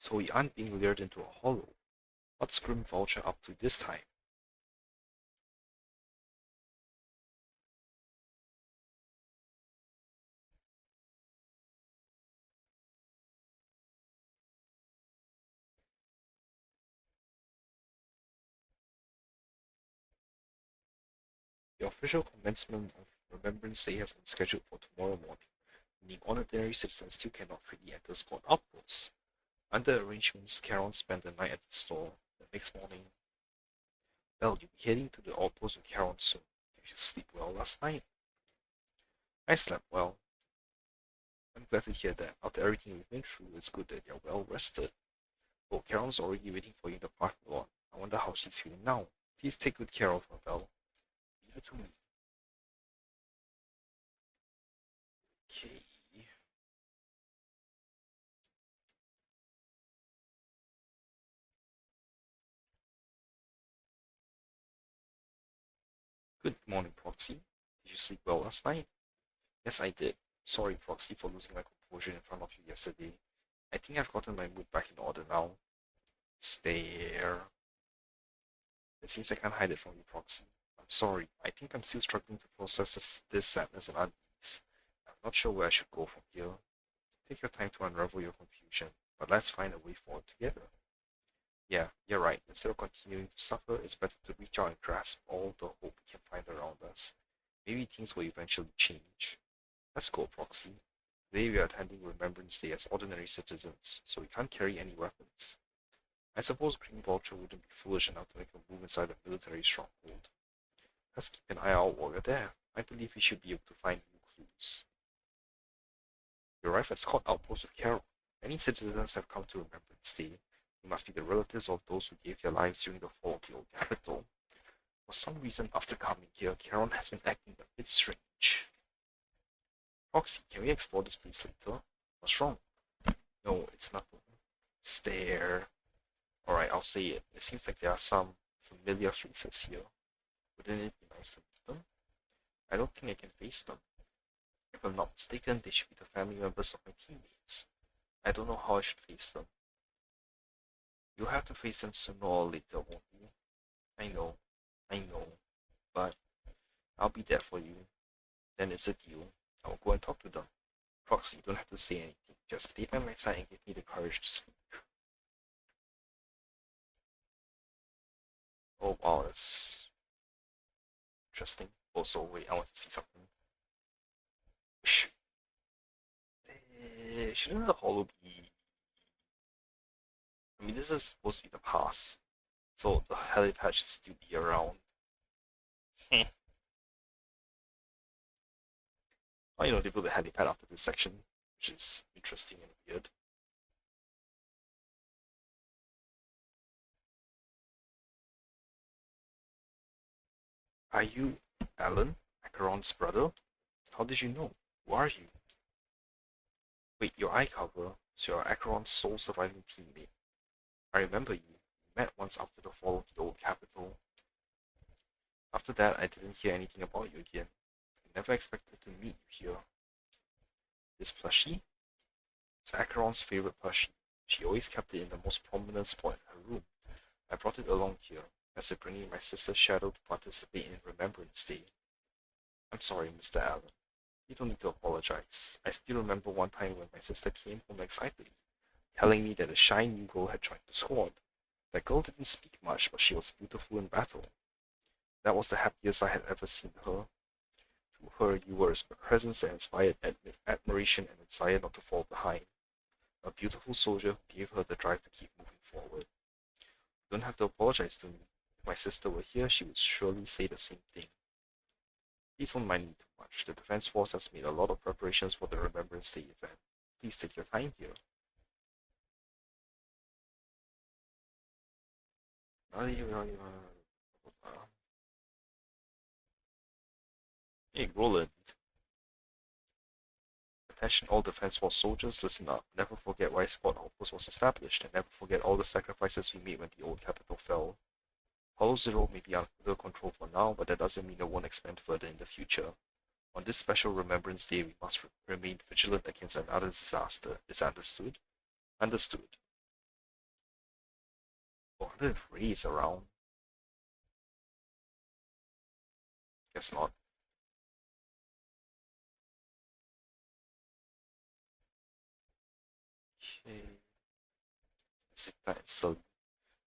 So we aren't being lured into a hollow. What's Grim Vulture up to this time? The official commencement of Remembrance Day has been scheduled for tomorrow morning, meaning ordinary citizens still cannot freely enter Scott Outpost. Under arrangements, Karen spent the night at the store. The next morning, well, you'll be heading to the outpost with Karen soon. Did you sleep well last night? I slept well. I'm glad to hear that. After everything we've been through, it's good that you're well rested. Oh, Karen's already waiting for you in the parking lot. I wonder how she's feeling now. Please take good care of her, Belle. Leave it to me. Okay. Good morning, Proxy. Did you sleep well last night? Yes, I did. Sorry, Proxy, for losing my composure in front of you yesterday. I think I've gotten my mood back in order now. Stare. It seems I can't hide it from you, Proxy. I'm sorry. I think I'm still struggling to process this sadness and unease. I'm not sure where I should go from here. Take your time to unravel your confusion, but let's find a way forward together. Yeah, you're right. Instead of continuing to suffer, it's better to reach out and grasp all the hope we can find around us. Maybe things will eventually change. Let's go, Proxy. Today we are attending Remembrance Day as ordinary citizens, so we can't carry any weapons. I suppose Green Vulture wouldn't be foolish enough to make a move inside a military stronghold. Let's keep an eye out while we're there. I believe we should be able to find new clues. We arrive at Scott Outpost with Carol. Many citizens have come to Remembrance Day. They must be the relatives of those who gave their lives during the fall of the old capital. For some reason, after coming here, Karen has been acting a bit strange. Roxy, can we explore this place later? What's wrong? No, it's nothing. Stare. Alright, I'll say it. It seems like there are some familiar faces here. Wouldn't it be nice to meet them? I don't think I can face them. If I'm not mistaken, they should be the family members of my teammates. I don't know how I should face them. You'll have to face them sooner or later, won't you? I know, but I'll be there for you. Then it's a deal. I'll go and talk to them. Proxy, you don't have to say anything. Just stay by my side and give me the courage to speak. Oh wow, that's interesting. Also, wait, I want to see something. Sh- shouldn't the hollow be? I mean, this is supposed to be the past, so the helipad should still be around. Heh. Oh, they built a helipad after this section, which is interesting and weird. Are you Alan, Acheron's brother? How did you know? Who are you? Wait, your eye cover, so you're Acheron's sole surviving teammate. I remember you. We met once after the fall of the old capital. After that, I didn't hear anything about you again. I never expected to meet you here. This plushie? It's Acheron's favorite plushie. She always kept it in the most prominent spot in her room. I brought it along here, as if bringing my sister's shadow to participate in Remembrance Day. I'm sorry, Mr. Allen. You don't need to apologize. I still remember one time when my sister came home excitedly, telling me that a shy new girl had joined the squad. That girl didn't speak much, but she was beautiful in battle. That was the happiest I had ever seen her. To her, you were a presence that inspired admiration and a desire not to fall behind. A beautiful soldier who gave her the drive to keep moving forward. You don't have to apologize to me. If my sister were here, she would surely say the same thing. Please don't mind me too much. The Defense Force has made a lot of preparations for the Remembrance Day event. Please take your time here. Hey, Roland. Attention all Defense Force soldiers, listen up. Never forget why Squad Outpost was established, and never forget all the sacrifices we made when the old capital fell. Hollow Zero may be under control for now, but that doesn't mean it won't expand further in the future. On this special Remembrance Day, we must remain vigilant against another disaster. Is understood? Understood. Oh, I wonder if Ray is around. Guess not. Okay. Zita and Sully.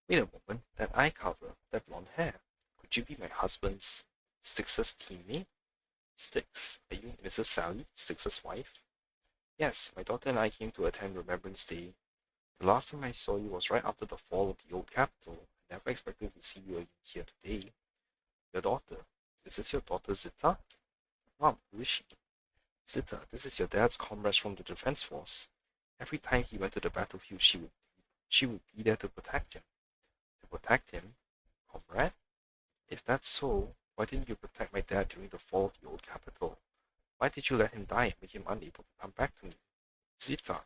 Wait a moment. That eye cover, that blonde hair. Could you be my husband's Styx's teammate? Styx, are you Mrs. Sally, Styx's wife? Yes, my daughter and I came to attend Remembrance Day. The last time I saw you was right after the fall of the old capital. I never expected to see you again here today. Your daughter. Is this your daughter Zita? Mom, who is she? Zita, this is your dad's comrade from the Defense Force. Every time he went to the battlefield, she would be there to protect him. To protect him? Comrade? If that's so, why didn't you protect my dad during the fall of the old capital? Why did you let him die and make him unable to come back to me? Zita,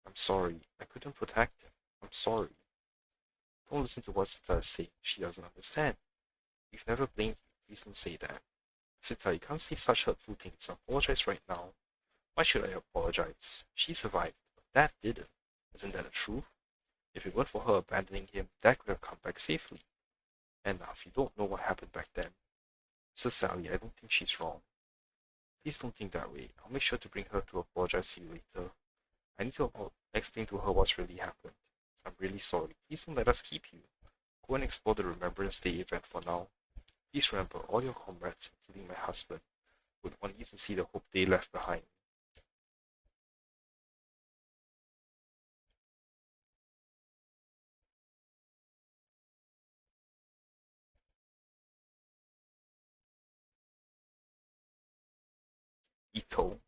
I'm sorry. I couldn't protect him. I'm sorry. Don't listen to what Zita is saying. She doesn't understand. We've never blamed you. Please don't say that. Zita, you can't say such hurtful things. Apologize right now. Why should I apologize? She survived, but Dad didn't. Isn't that the truth? If it weren't for her abandoning him, Dad could have come back safely. And now, if you don't know what happened back then, Mrs. Sally, I don't think she's wrong. Please don't think that way. I'll make sure to bring her to apologize to you later. I need to explain to her what's really happened. I'm really sorry. Please don't let us keep you. Go and explore the Remembrance Day event for now. Please remember, all your comrades, including my husband, would want you to see the hope they left behind. Ito,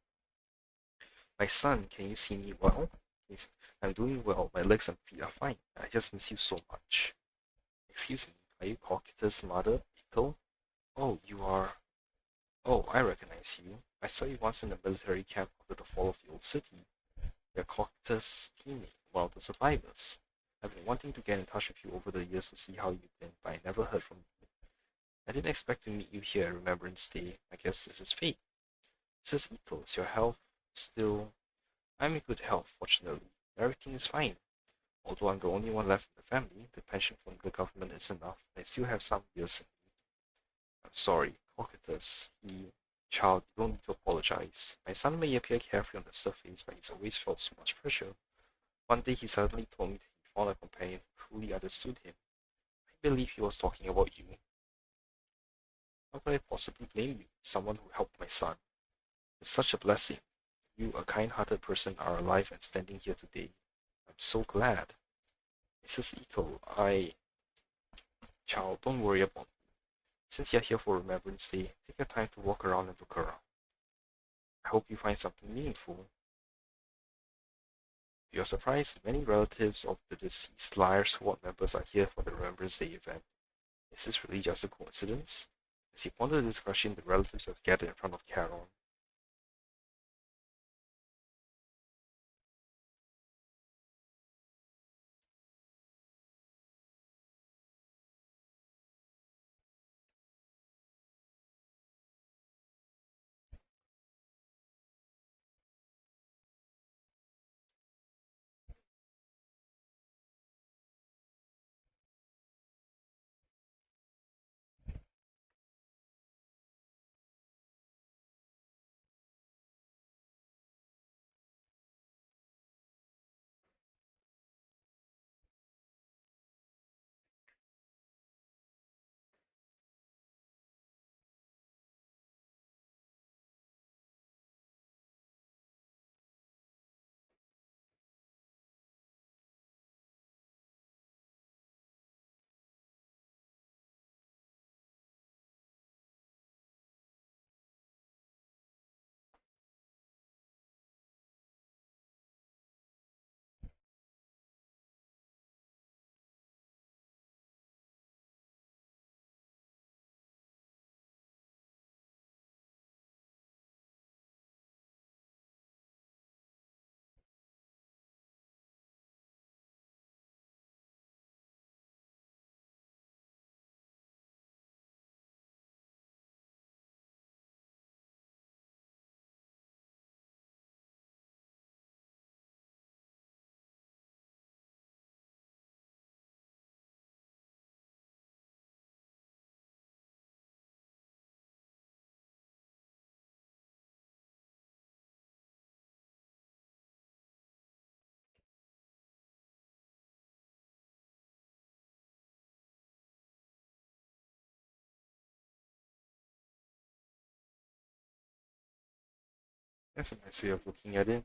my son, can you see me well? Yes, I'm doing well. My legs and feet are fine. I just miss you so much. Excuse me, are you Cockita's mother, Ito? Oh, you are. Oh, I recognize you. I saw you once in the military camp after the fall of the old city. You're Cockita's teammate, one of the survivors. I've been wanting to get in touch with you over the years to see how you've been, but I never heard from you. I didn't expect to meet you here at Remembrance Day. I guess this is fate. Mrs. Ito, is your health still? I'm in good health, fortunately. Everything is fine. Although I'm the only one left in the family, the pension from the government is enough. I still have some years in me. I'm sorry, Cocytus. Child, you don't need to apologize. My son may appear carefree on the surface, but he's always felt so much pressure. One day he suddenly told me that he found a companion who truly understood him. I believe he was talking about you. How could I possibly blame you? Someone who helped my son. It's such a blessing. You, a kind-hearted person, are alive and standing here today. I'm so glad. Mrs. Ito, child, don't worry about me. Since you're here for Remembrance Day, take your time to walk around and look around. I hope you find something meaningful. To your surprise, many relatives of the deceased Liar Squad members are here for the Remembrance Day event. Is this really just a coincidence? As he pondered this question, the relatives have gathered in front of Caron. That's a nice way of looking at it.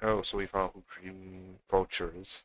Oh, so we found who dream vultures.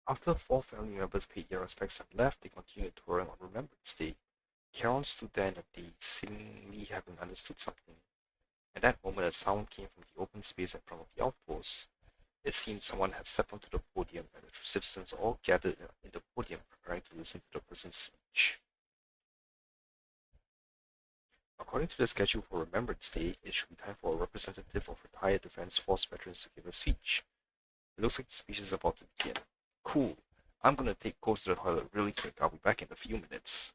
After four family members paid their respects and left, they continued touring on Remembrance Day. Karen stood there in a daze, seemingly having understood something. At that moment, a sound came from the open space in front of the outpost. It seemed someone had stepped onto the podium, and the citizens all gathered in the podium, preparing to listen to the person's speech. According to the schedule for Remembrance Day, it should be time for a representative of retired Defense Force veterans to give a speech. It looks like the speech is about to begin. Cool. I'm gonna go to the toilet really quick. I'll be back in a few minutes.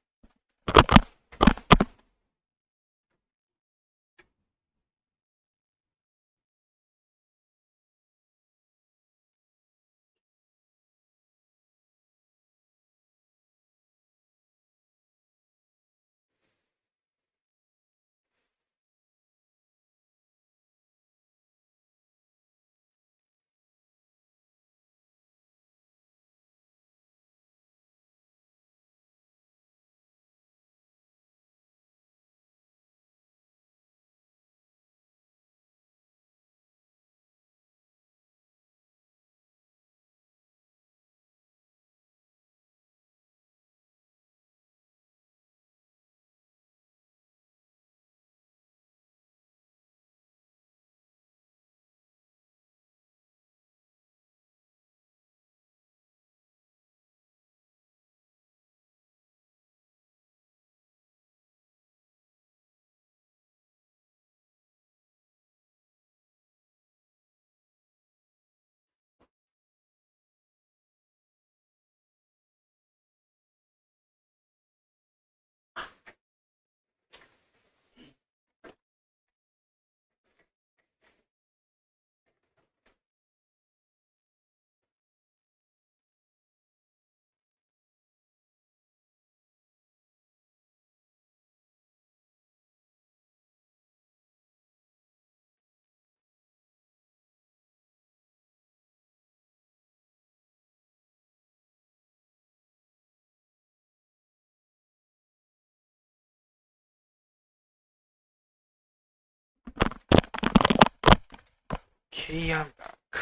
Okay, I'm back.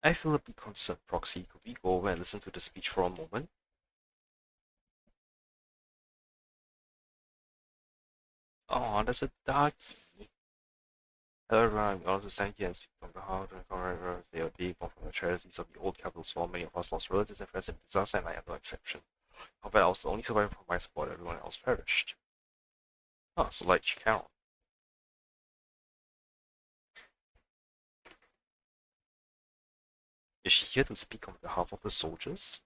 I feel a bit concerned, Proxy. Could we go over and listen to the speech for a moment? Oh, there's a darky. Hello, everyone. I'm also stand here and speak on behalf of the commemorate they are being from the charities of the old capital storm. Many of us lost relatives and friends in disaster, and I am no exception. However, I was the only survivor from my squad. Everyone else perished. Ah, so like Carol. Is she here to speak on behalf of the soldiers?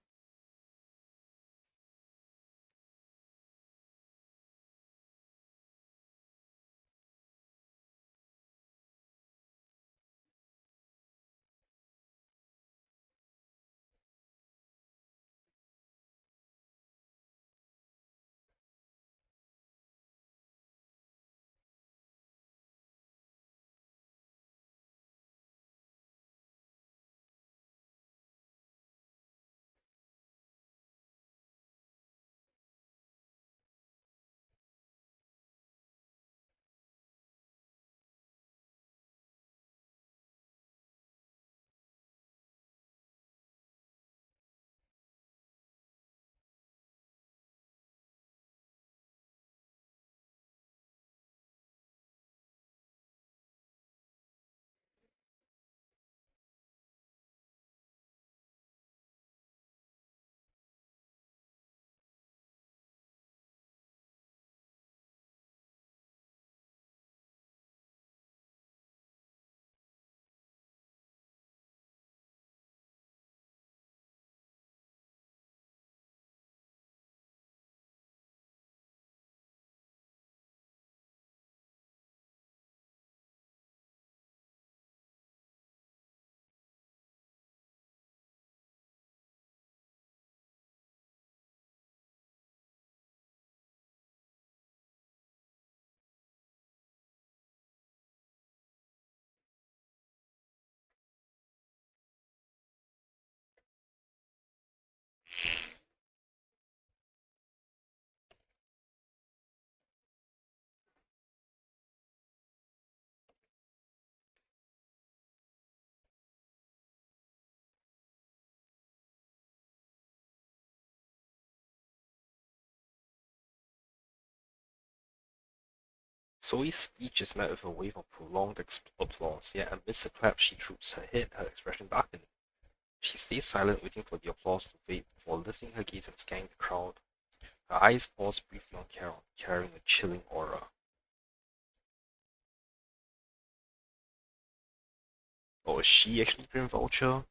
Zoe's speech is met with a wave of prolonged applause, yet amidst the clap she droops her head, her expression darkening. She stays silent, waiting for the applause to fade before lifting her gaze and scanning the crowd. Her eyes pause briefly on Carol, carrying a chilling aura. Or is she actually Grim Vulture?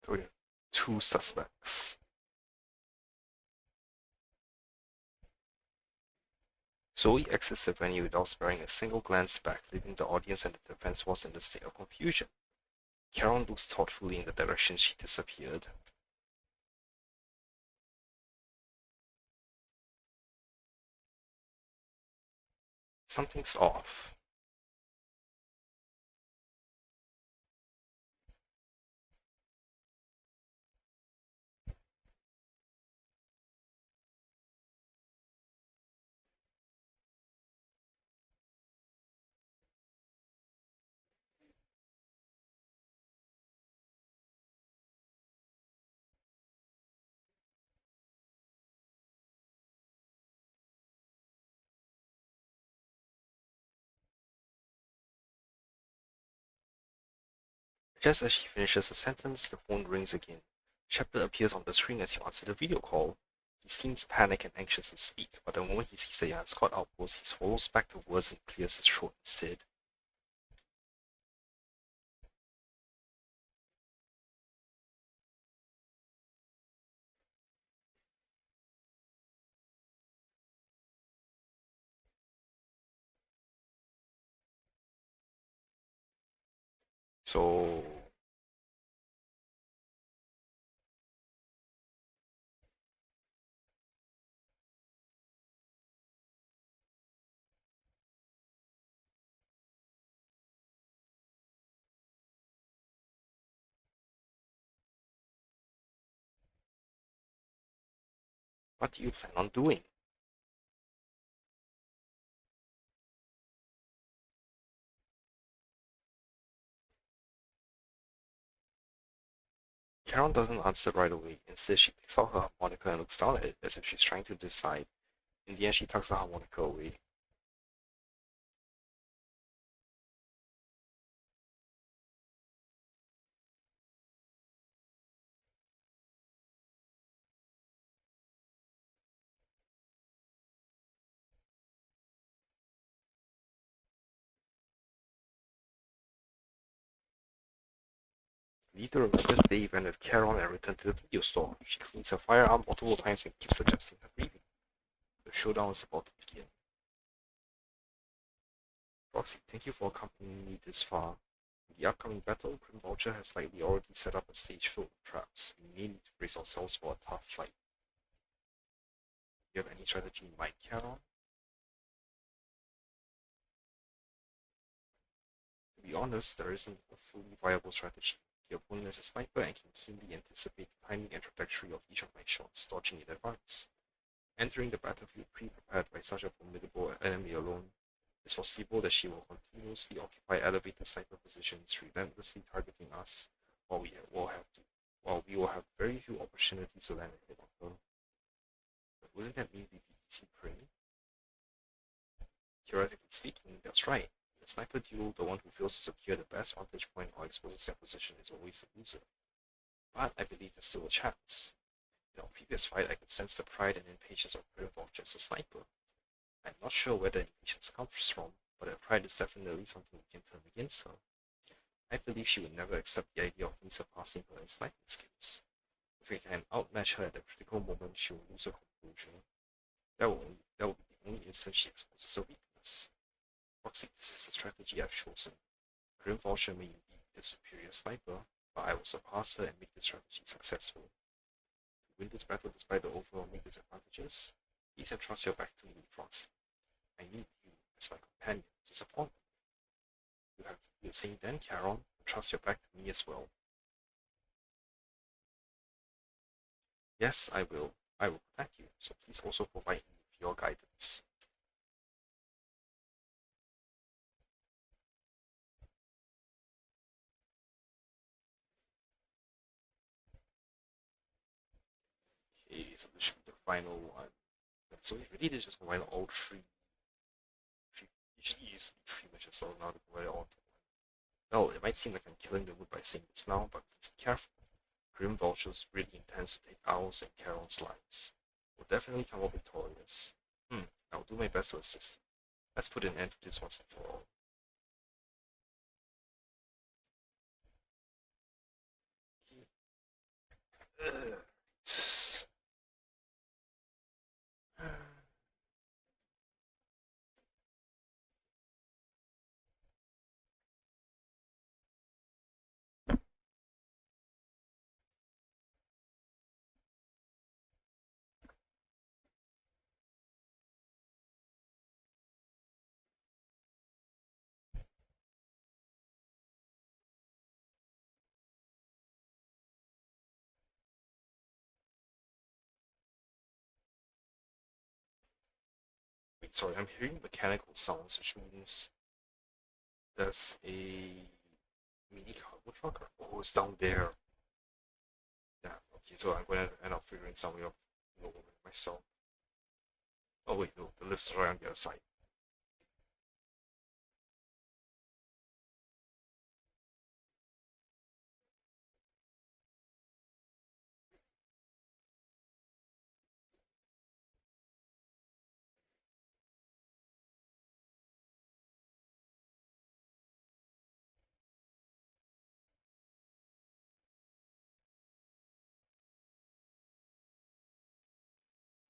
So we have two suspects. Zoe exits the venue without sparing a single glance back, leaving the audience and the defense force in a state of confusion. Karen looks thoughtfully in the direction she disappeared. Something's off. Just as she finishes a sentence, the phone rings again. Shepard appears on the screen as he answers the video call. He seems panicked and anxious to speak, but the moment he sees the young Scott outpost, he swallows back the words and clears his throat instead. So, what do you plan on doing? Karen doesn't answer right away. Instead, she picks out her harmonica and looks down at it as if she's trying to decide. In the end, she tucks the harmonica away. Lita remembers the event with Karen and returns to the video store. She cleans her firearm multiple times and keeps adjusting her breathing. The showdown is about to begin. Roxy, thank you for accompanying me this far. In the upcoming battle, Grim Vulture has likely already set up a stage filled with traps. We may need to brace ourselves for a tough fight. Do you have any strategy in mind, Karen? To be honest, there isn't a fully viable strategy. The opponent is a sniper and can keenly anticipate the timing and trajectory of each of my shots, dodging in advance. Entering the battlefield pre-prepared by such a formidable enemy alone, it's foreseeable that she will continuously occupy elevated sniper positions, relentlessly targeting us, while we will have very few opportunities to land a hit on her. But wouldn't that mean we'd be easy prey? Theoretically speaking, that's right. In a sniper duel, the one who fails to secure the best vantage point or exposes their position is always the loser. But I believe there's still a chance. In our previous fight, I could sense the pride and impatience of Grim Vulture as a sniper. I'm not sure where the impatience comes from, but her pride is definitely something we can turn against her. I believe she would never accept the idea of me surpassing her in sniping skills. If we can outmatch her at the critical moment, she will lose her composure. That will be the only instance she exposes her weakness. Roxy, this is the strategy I've chosen. Grim Vulture may be the superior sniper, but I will surpass her and make this strategy successful. To win this battle despite the overwhelming disadvantages, please entrust your back to me, Roxy. I need you as my companion to support me. You have to do the same then, Karen, and trust your back to me as well. Yes, I will. I will protect you, so please also provide me with your guidance. Okay, so this should be the final one. So we really did just combine all three usually used to be three matches, so now to combine it all into one. Well, it might seem like I'm killing the mood by saying this now, but please be careful. Grim Vultures really intends to take ours and Karen's lives. We'll definitely come out victorious. I'll do my best to assist you. Let's put an end to this once and for all. Wait, sorry, I'm hearing mechanical sounds, which means there's a mini cargo truck. Oh, it's down there. Yeah, okay, so I'm gonna end up figuring some way of lowering myself. Oh wait, no, the lift's right on the other side.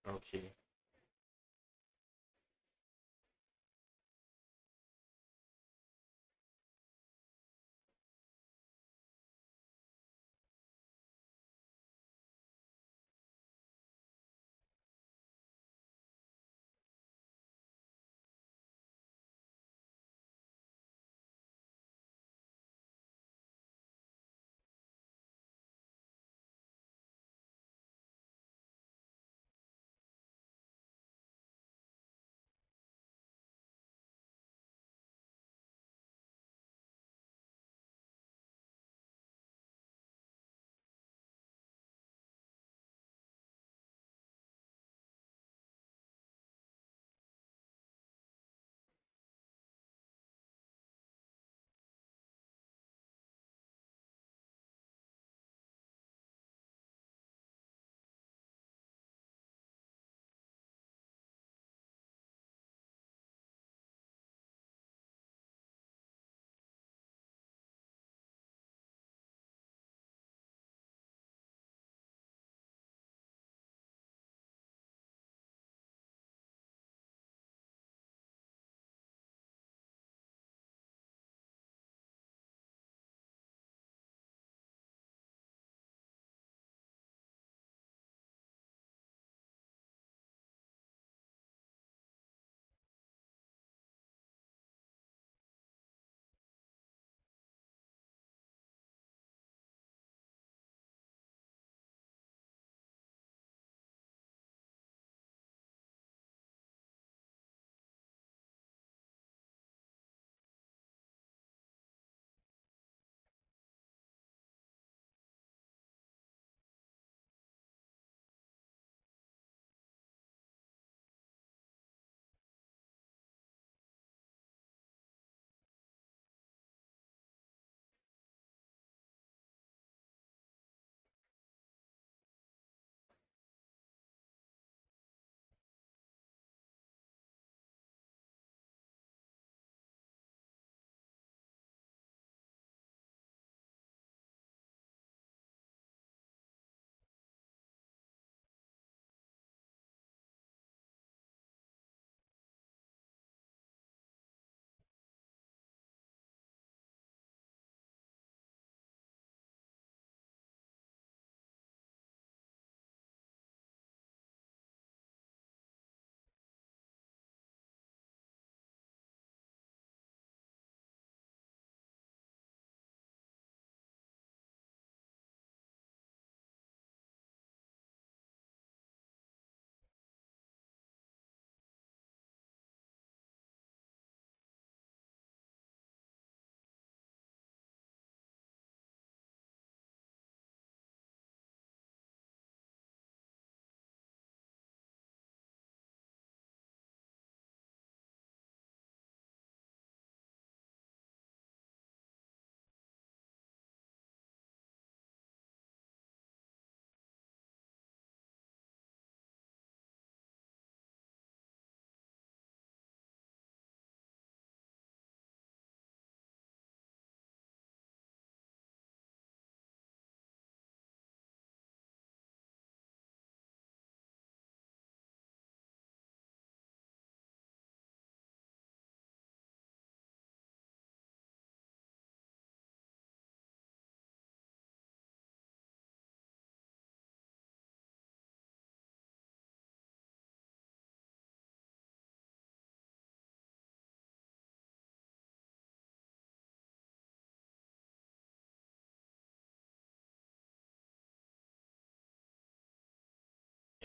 Okay.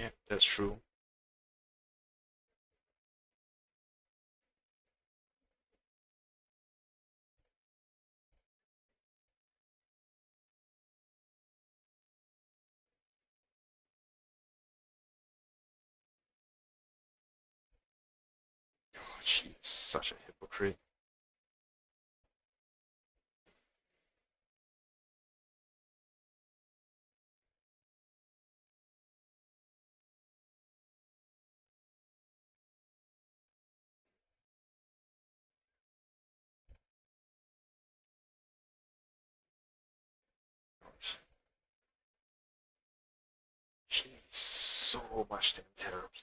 Yeah, that's true. Oh, she is such a hypocrite. Oh, she needs so much damn therapy.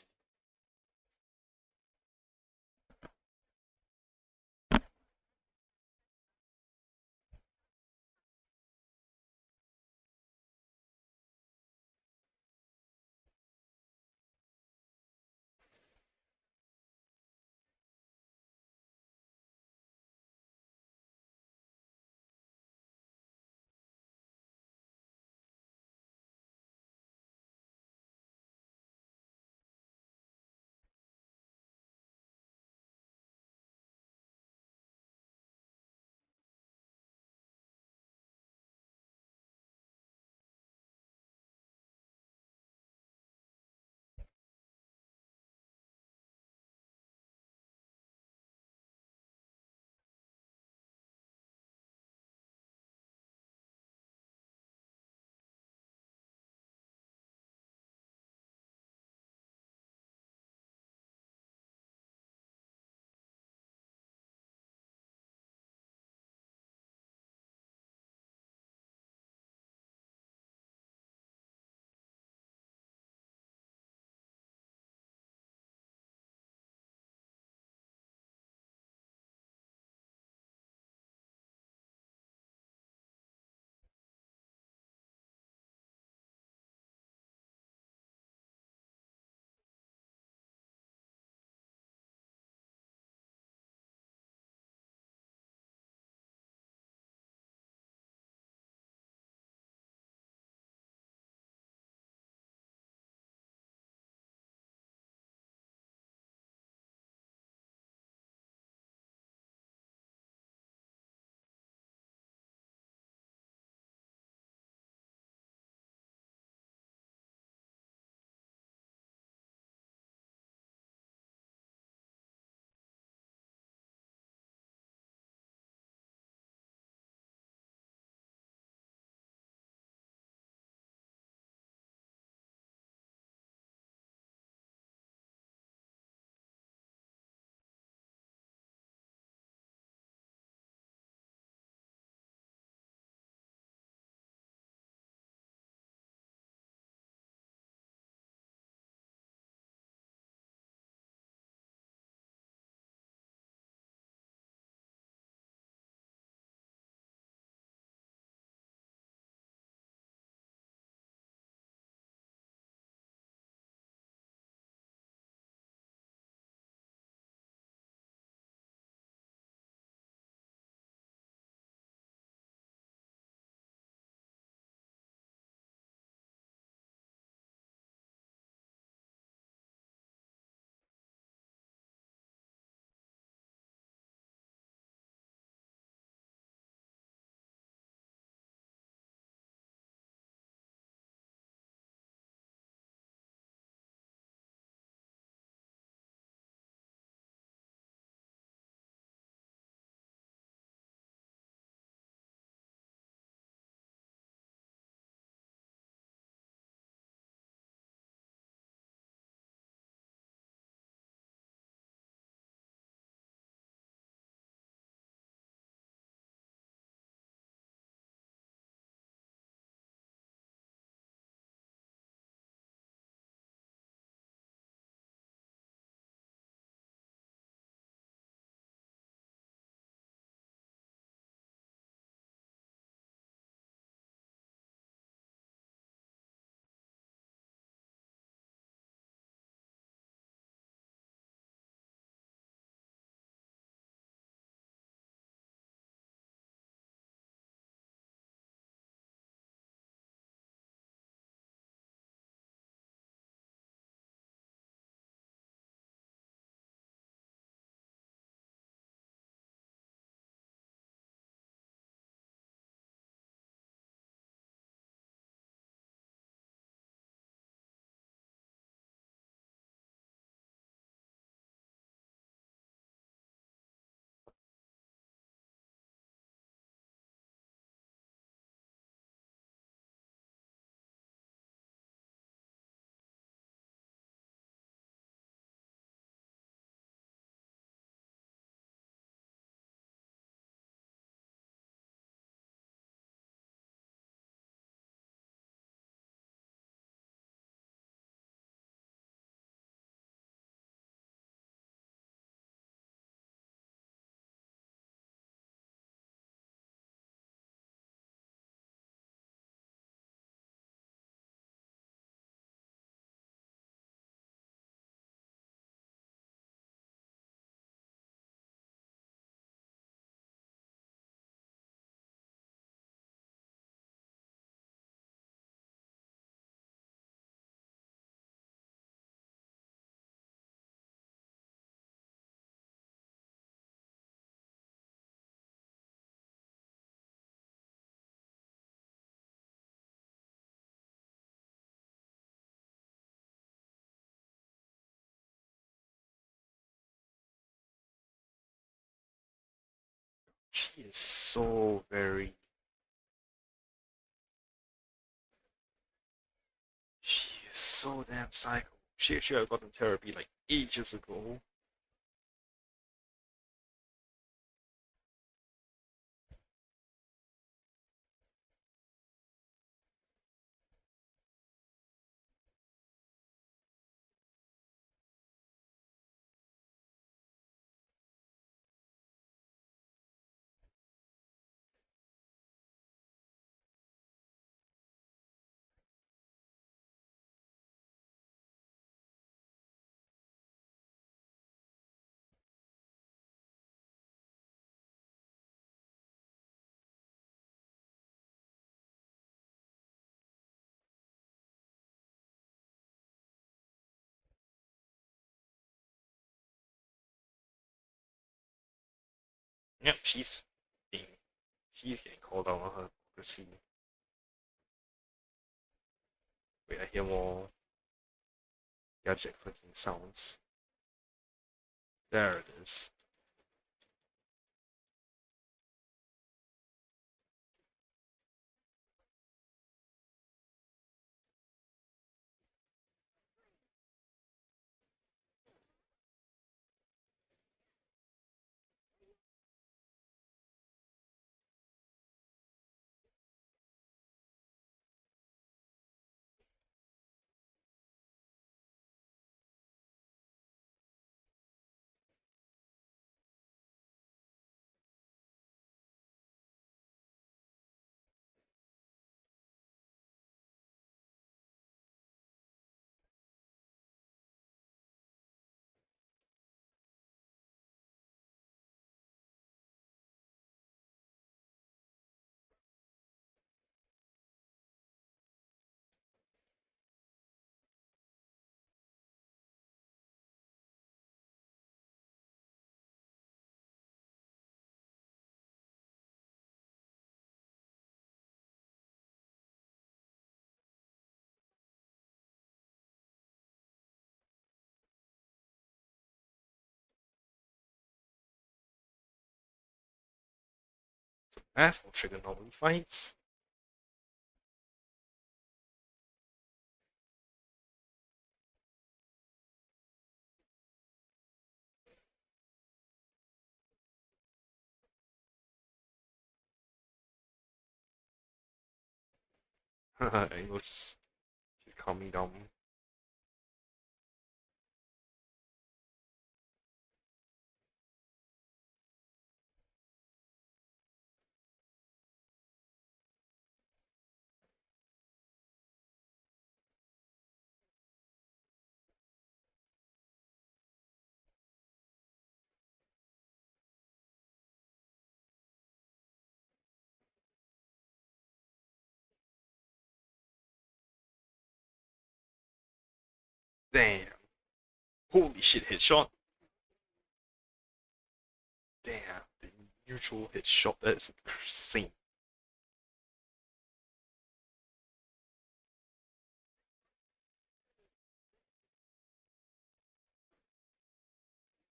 She is so very. She is so damn psycho. She should have gotten therapy like ages ago. Yep, being she's getting called out on her hypocrisy. Wait, I hear more gadget clicking sounds. There it is. Asshole trigger normally fights. I know she's calming down. Damn. Holy shit, headshot. Damn. The neutral headshot. That is insane.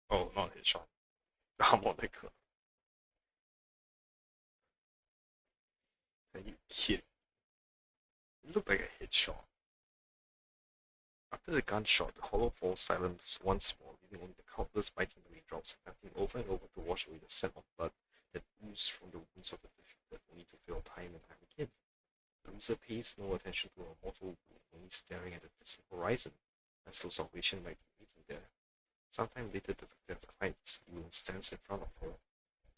Oh, not headshot. Harmonica. Are you kidding? It looked like a headshot. After the gunshot, the hollow falls silent once more, leaving only the countless biting raindrops snapping over and over to wash away the scent of blood that oozed from the wounds of the defeated, only to fail time and time again. The loser pays no attention to a mortal wound, only staring at the distant horizon, as though salvation might be waiting there. Sometime later, the victor climbs steel and stands in front of her.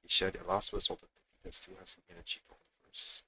They share their last words while the defeated still has the energy to converse.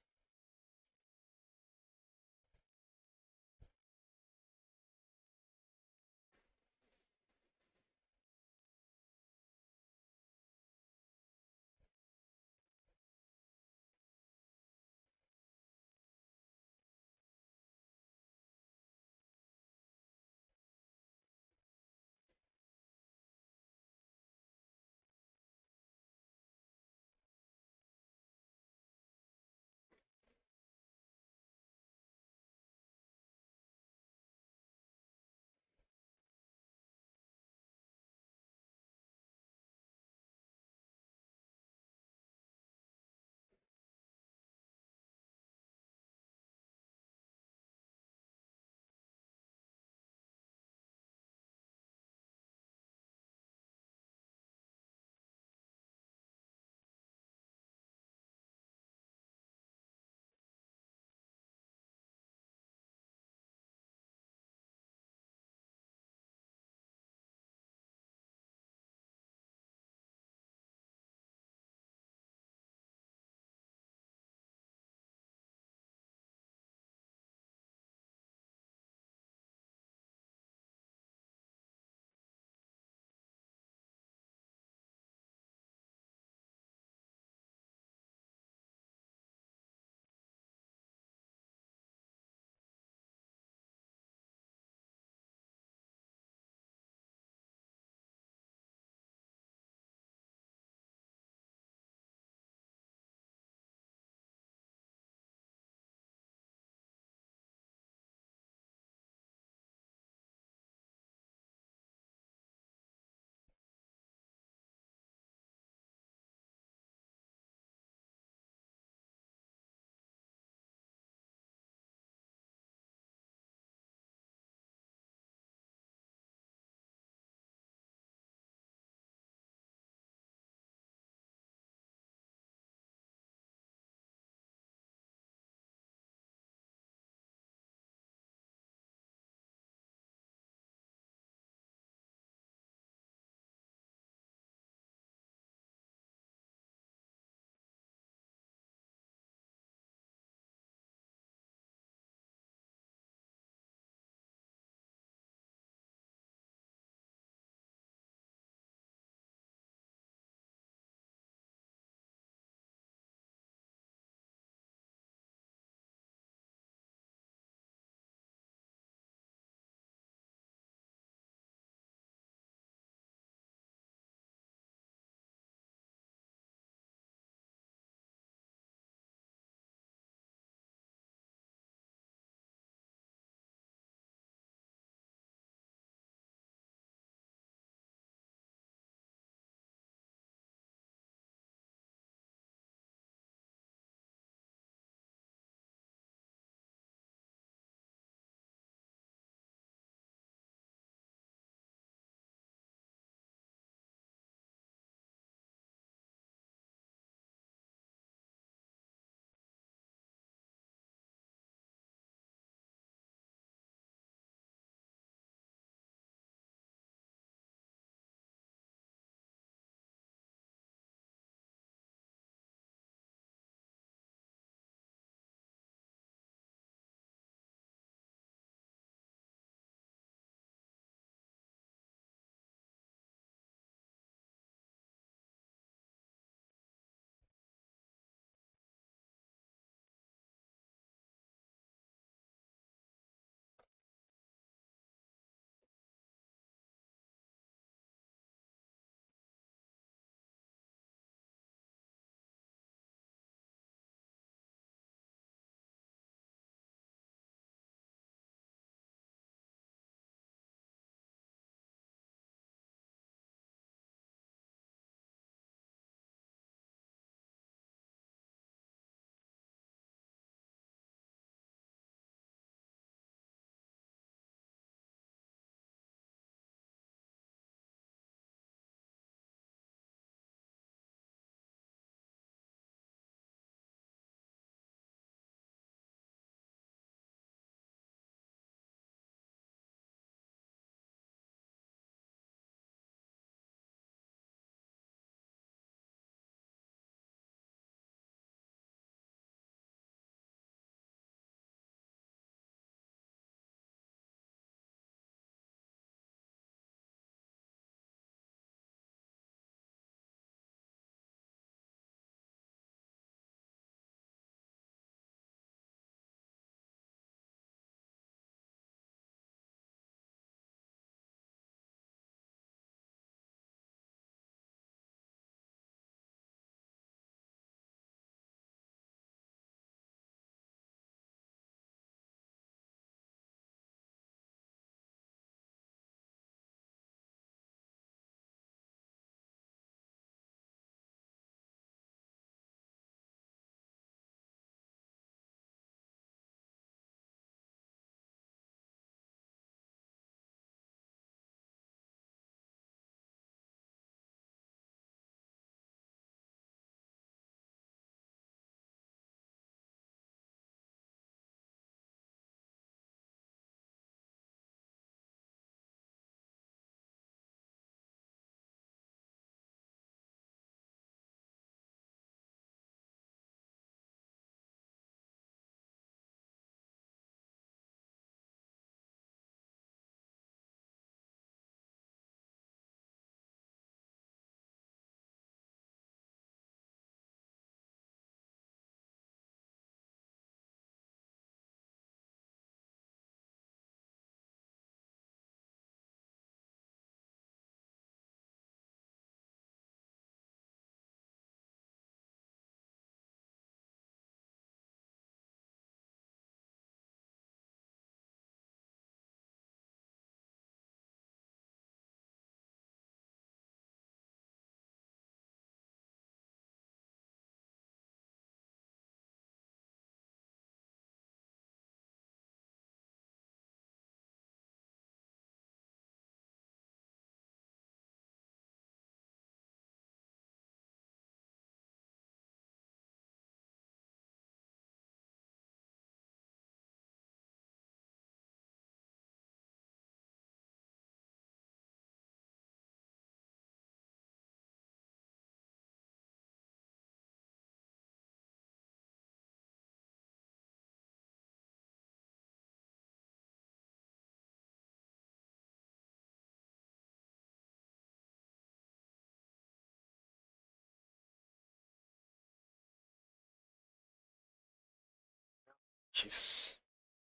she's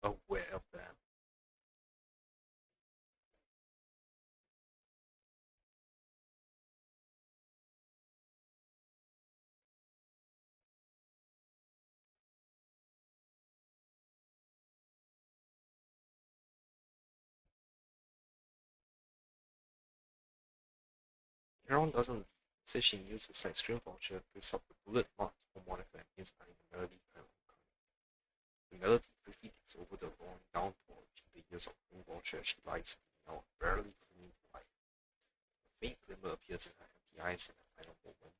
aware of that. Caron doesn't say she used the side screen voucher to up the bullet mark for Monica and inspiring the melody by the melody briefly takes over the long down toward the years of green voucher as she lies now barely clinging to life. A faint glimmer appears in her empty eyes in a final moment.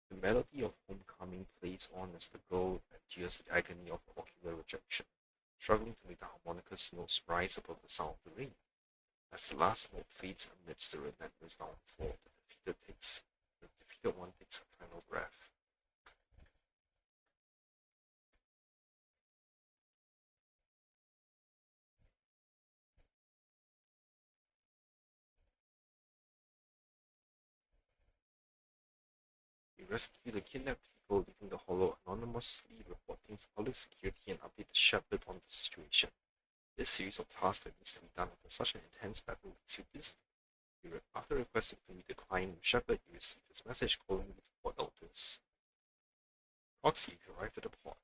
The melody of homecoming plays on as the girl endures the agony of ocular rejection, struggling to make the harmonica's notes rise above the sound of the rain. As the last note fades amidst the relentless downfall, the defeated one takes a final breath. We rescue the kidnapped people, leaving the Hollow anonymously reporting to public security and update the Shepherd on the situation. This series of tasks that needs to be done after such an intense battle keeps you busy. After requesting to meet the client with Shepherd, you receive his message calling you to Port Eltis. Proxy arrived at the port.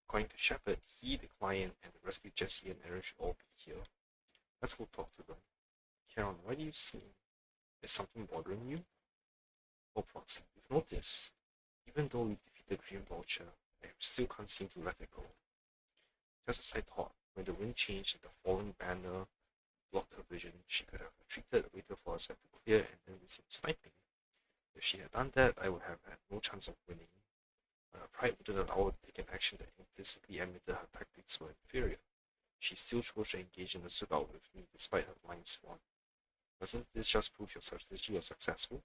According to Shepherd, he, the client, and the rescued Jesse and Aaron should all be here. Let's go talk to them. Karen, why do you seem? Is something bothering you? Oh, Proxy, you've noticed. Even though we defeated Green Vulture, I still can't seem to let it go. Just as I thought, when the wind changed and the falling banner blocked her vision, she could have retreated, waited for us to clear, and then resumed sniping. If she had done that, I would have had no chance of winning. But her pride wouldn't allow her to take an action that implicitly admitted her tactics were inferior. She still chose to engage in the shootout with me despite her blind spot. Doesn't this just prove your strategy was successful?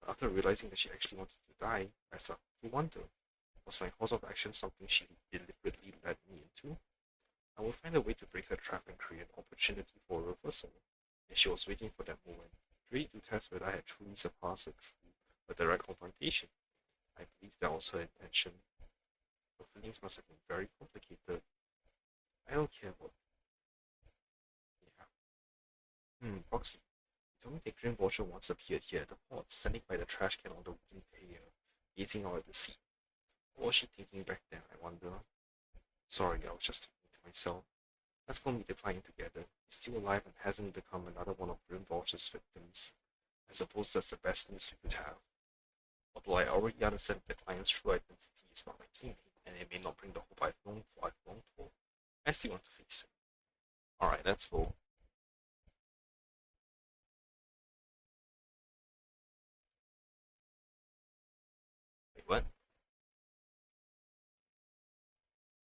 After realizing that she actually wanted to die, I started to wonder, was my course of action something she deliberately led me into? I would find a way to break her trap and create an opportunity for a reversal, and she was waiting for that moment, ready to test whether I had truly surpassed her through a direct confrontation. I believe that was her intention. Her feelings must have been very complicated. I don't care what. Yeah. Boxy. You told me that Grim Vulture once appeared here at the port, standing by the trash can on the wooden pier, gazing out at the sea. What was she thinking back then, I wonder? Sorry, I was just thinking to myself. Let's go meet the client together. He's still alive and hasn't become another one of Grim Vulture's victims. I suppose that's the best news we could have. Although I already understand that the client's true identity is not my teammate, and it may not bring the hope I've longed for, I still want to face it. Alright, let's go. Wait, what?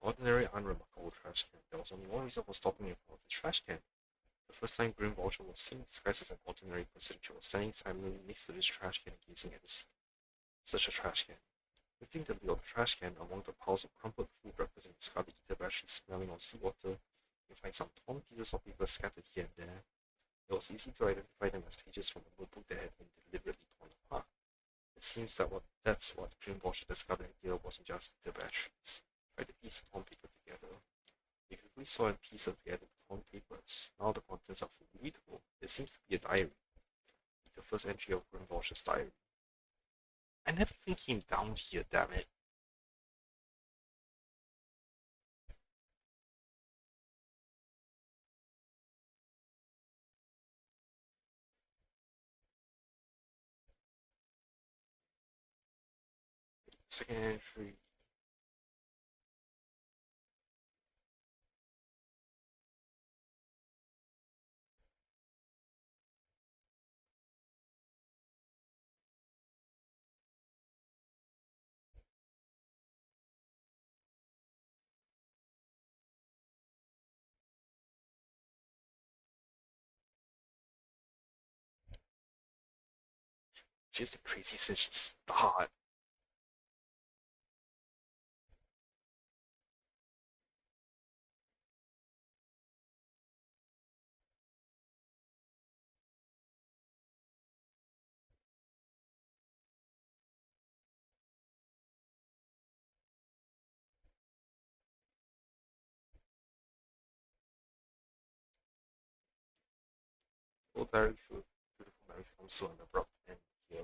Ordinary, unremarkable trash can. There was only one reason for stopping me from the trash can. The first time Grim Vulture was seen disguised as an ordinary person, she was standing silently next to this trash can gazing at the sea. Such a trash can. Lifting the lid of the trash can among the piles of crumpled food representing scarlet eater batteries smelling of seawater, you find some torn pieces of paper scattered here and there. It was easy to identify them as pages from a notebook that had been deliberately torn apart. It seems that that's what Grim Vulture discovered here wasn't just eater batteries. Try to piece the torn paper together. You quickly saw a piece of the torn papers. Now the contents are fully readable. It seems to be a diary. The first entry of Grim Vulture's diary. I never even came down here, damn it. Second entry. She's been crazy since the start. All very beautiful marriage comes to an abrupt end here.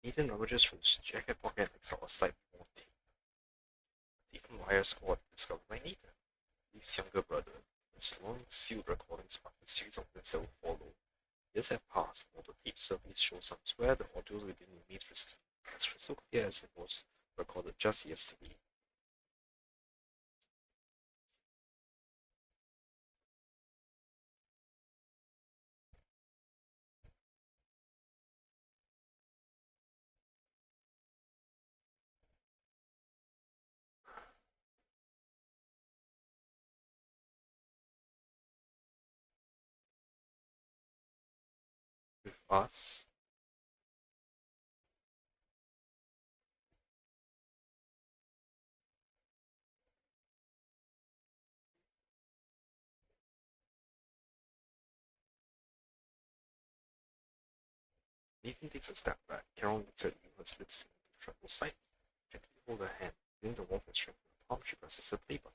Nathan rummages through his jacket pocket and takes out a slightly more tape. The Wire squad discovered by Nathan, Leaf's younger brother. His long sealed recordings sparked a series of events that would follow. Years have passed, and all the tape surveys show some where the audio within remains pristine, as crystal clear as it was recorded just yesterday. With us, Nathan takes a step back. Carol looks at you, her lips seeming to tremble slightly. Gently hold her hand, feeling the warmth and strength in her palm. She presses the play button.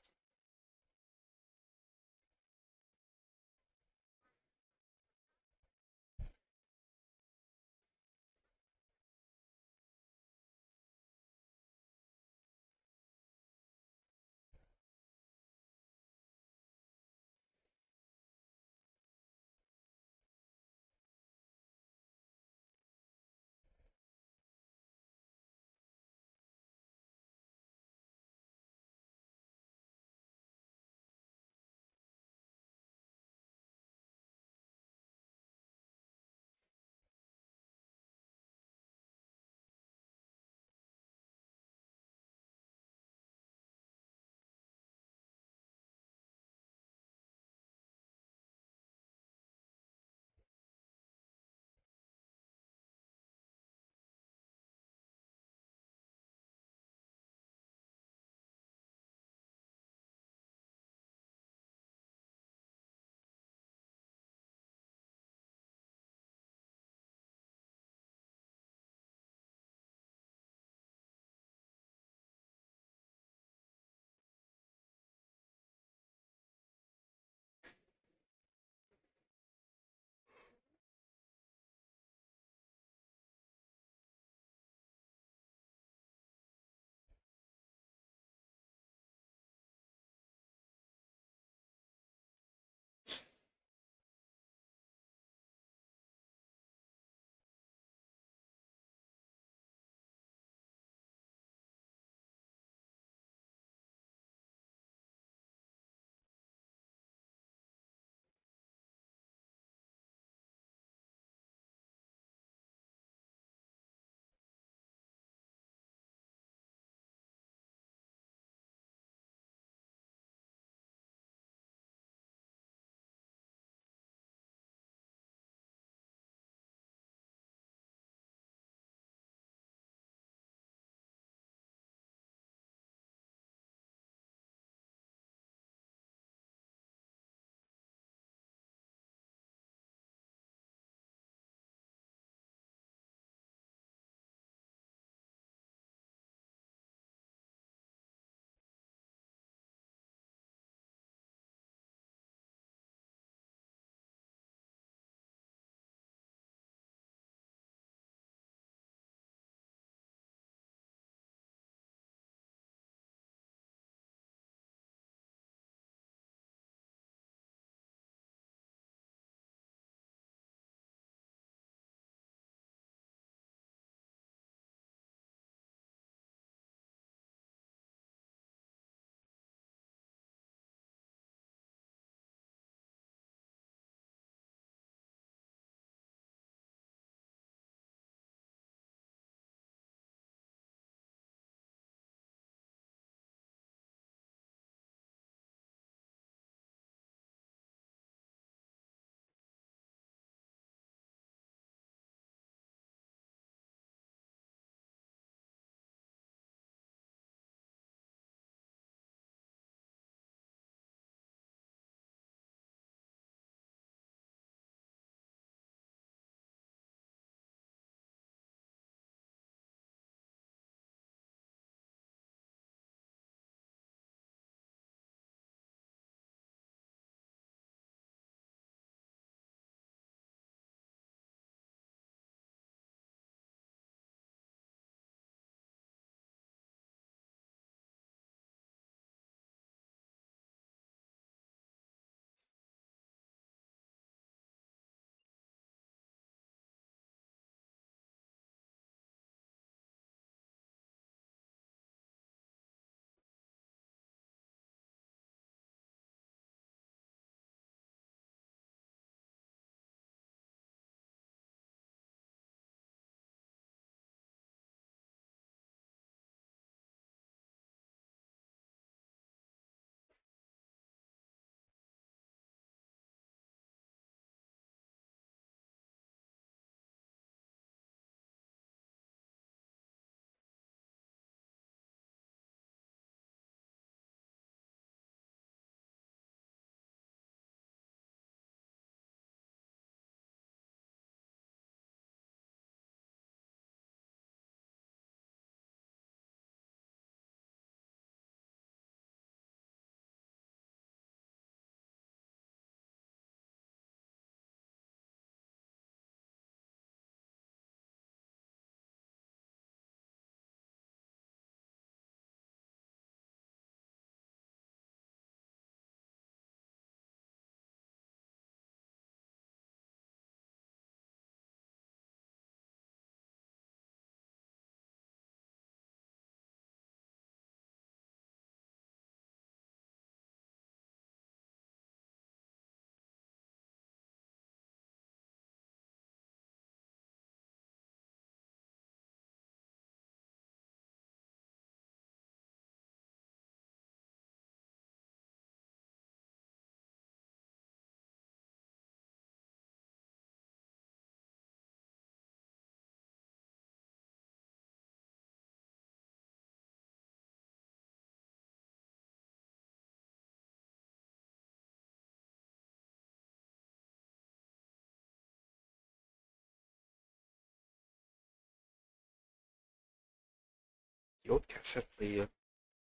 old cassette player,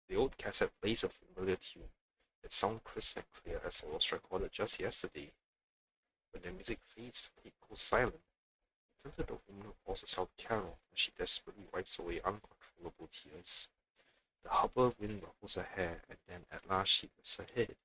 the old cassette plays a familiar tune. It sounds crisp and clear as it was recorded just yesterday. When the music fades, the tape goes silent. Turn to the woman who calls herself Carol as she desperately wipes away uncontrollable tears. The harbor wind ruffles her hair, and then at last she lifts her head.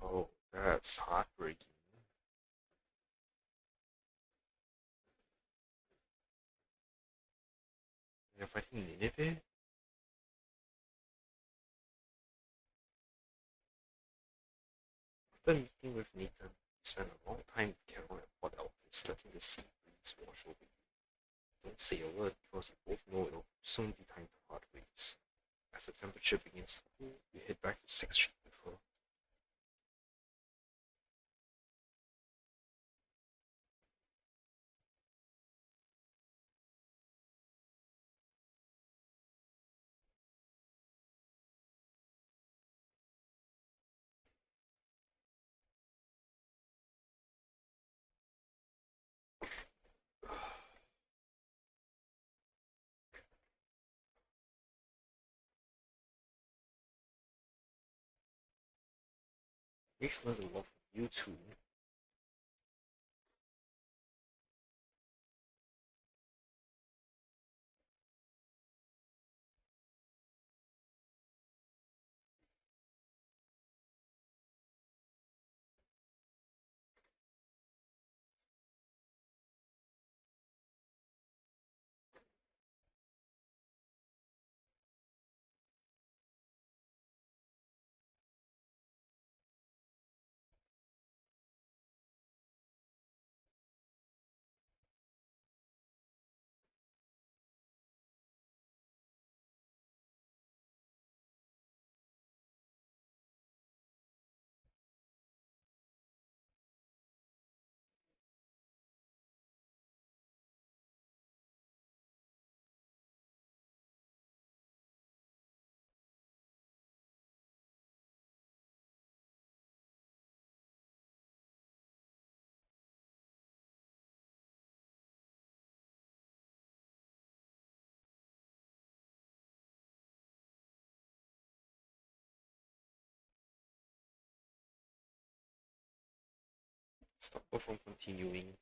Oh, that's heartbreaking. You're fighting Nineveh? After meeting with Nathan, you spend a long time with Carol and Port Elvis, letting the sea breeze wash over you. Don't say a word because you both know it'll soon be time to part ways. As the temperature begins to cool, you head back to 6th Street with her. We've learned a lot from you two. Stop her from continuing.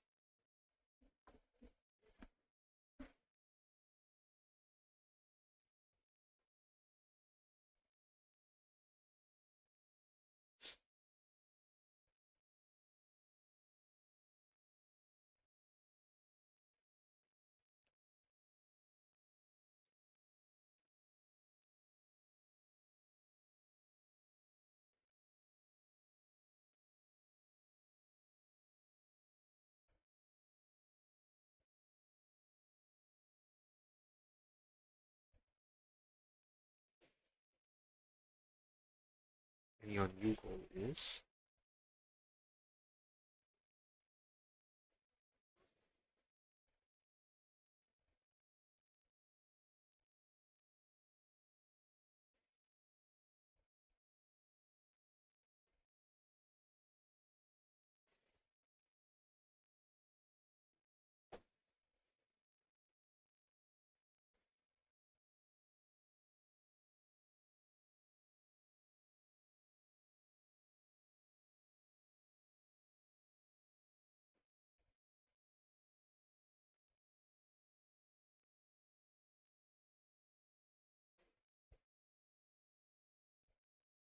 And your new goal is?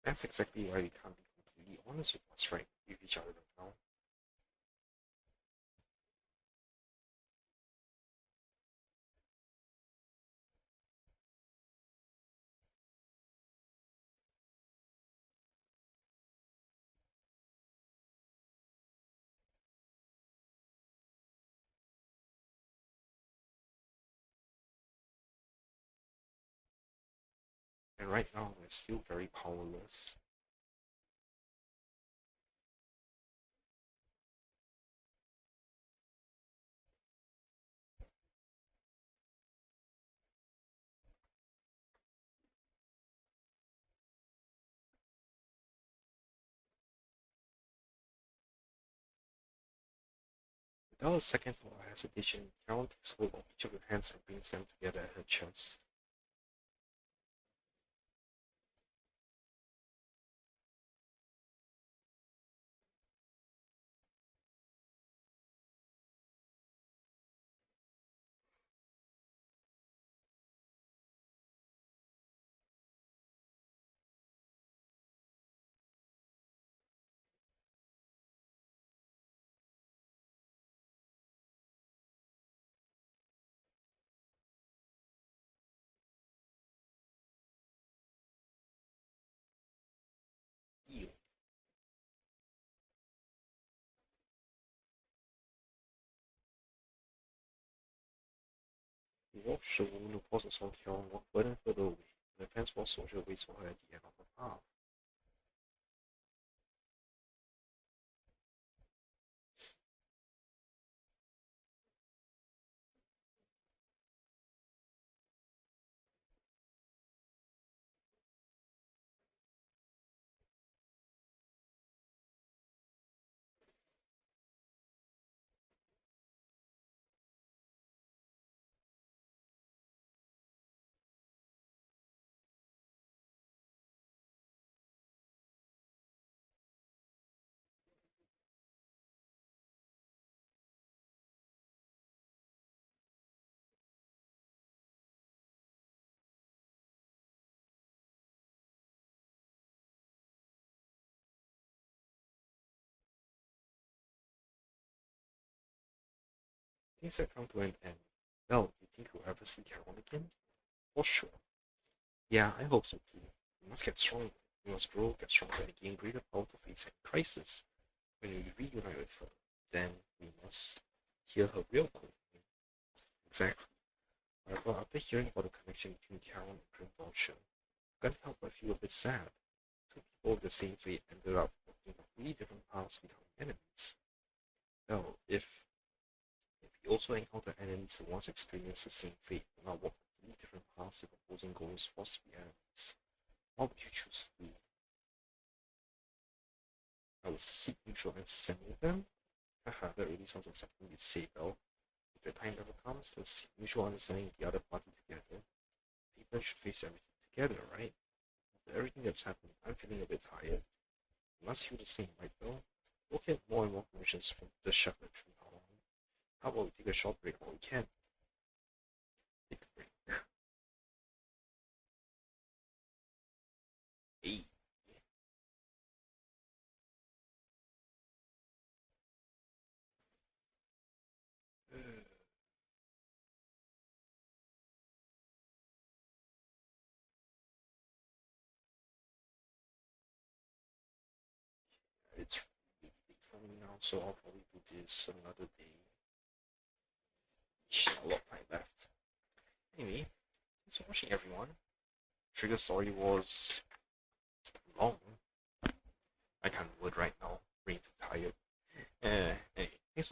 That's exactly why we can't be completely honest with us, right? With each other right now. And right now, we're still very powerless. Without a second thought or hesitation, Carol takes hold of each of her hands and brings them together at her chest. Ew. He watched the woman who paused and saw Carol walk further and further away, and the fence wall soldier waits for her at the end of the path. Things had come to an end. Well, do you think we'll ever see Carol again? For sure. Yeah, I hope so too. We must get stronger. We must grow, get stronger, and gain greater power to face any crisis. When we reunite with her, then we must hear her real code. Exactly. However, after hearing about the connection between Carol and Grim Vulture, I can't help but feel a bit sad. Two people with the same fate ended up walking completely different paths, becoming enemies. Well, if we also encounter enemies who once experienced the same fate but now walk completely different paths with opposing goals forced to be enemies, what would you choose to do? I would seek mutual understanding with them? Haha, that really sounds like something you'd say, though. If the time ever comes, let's seek mutual understanding with the other party together. People should face everything together, right? After everything that's happened, I'm feeling a bit tired. You must feel the same, right, though? We'll get more and more permissions from the shepherd from now on. How about we take a short break while we can? Take a break. Hey. It's really late for me now, so I'll probably do this another day. A lot of time left. Anyway, thanks for watching, everyone. Trigger Story was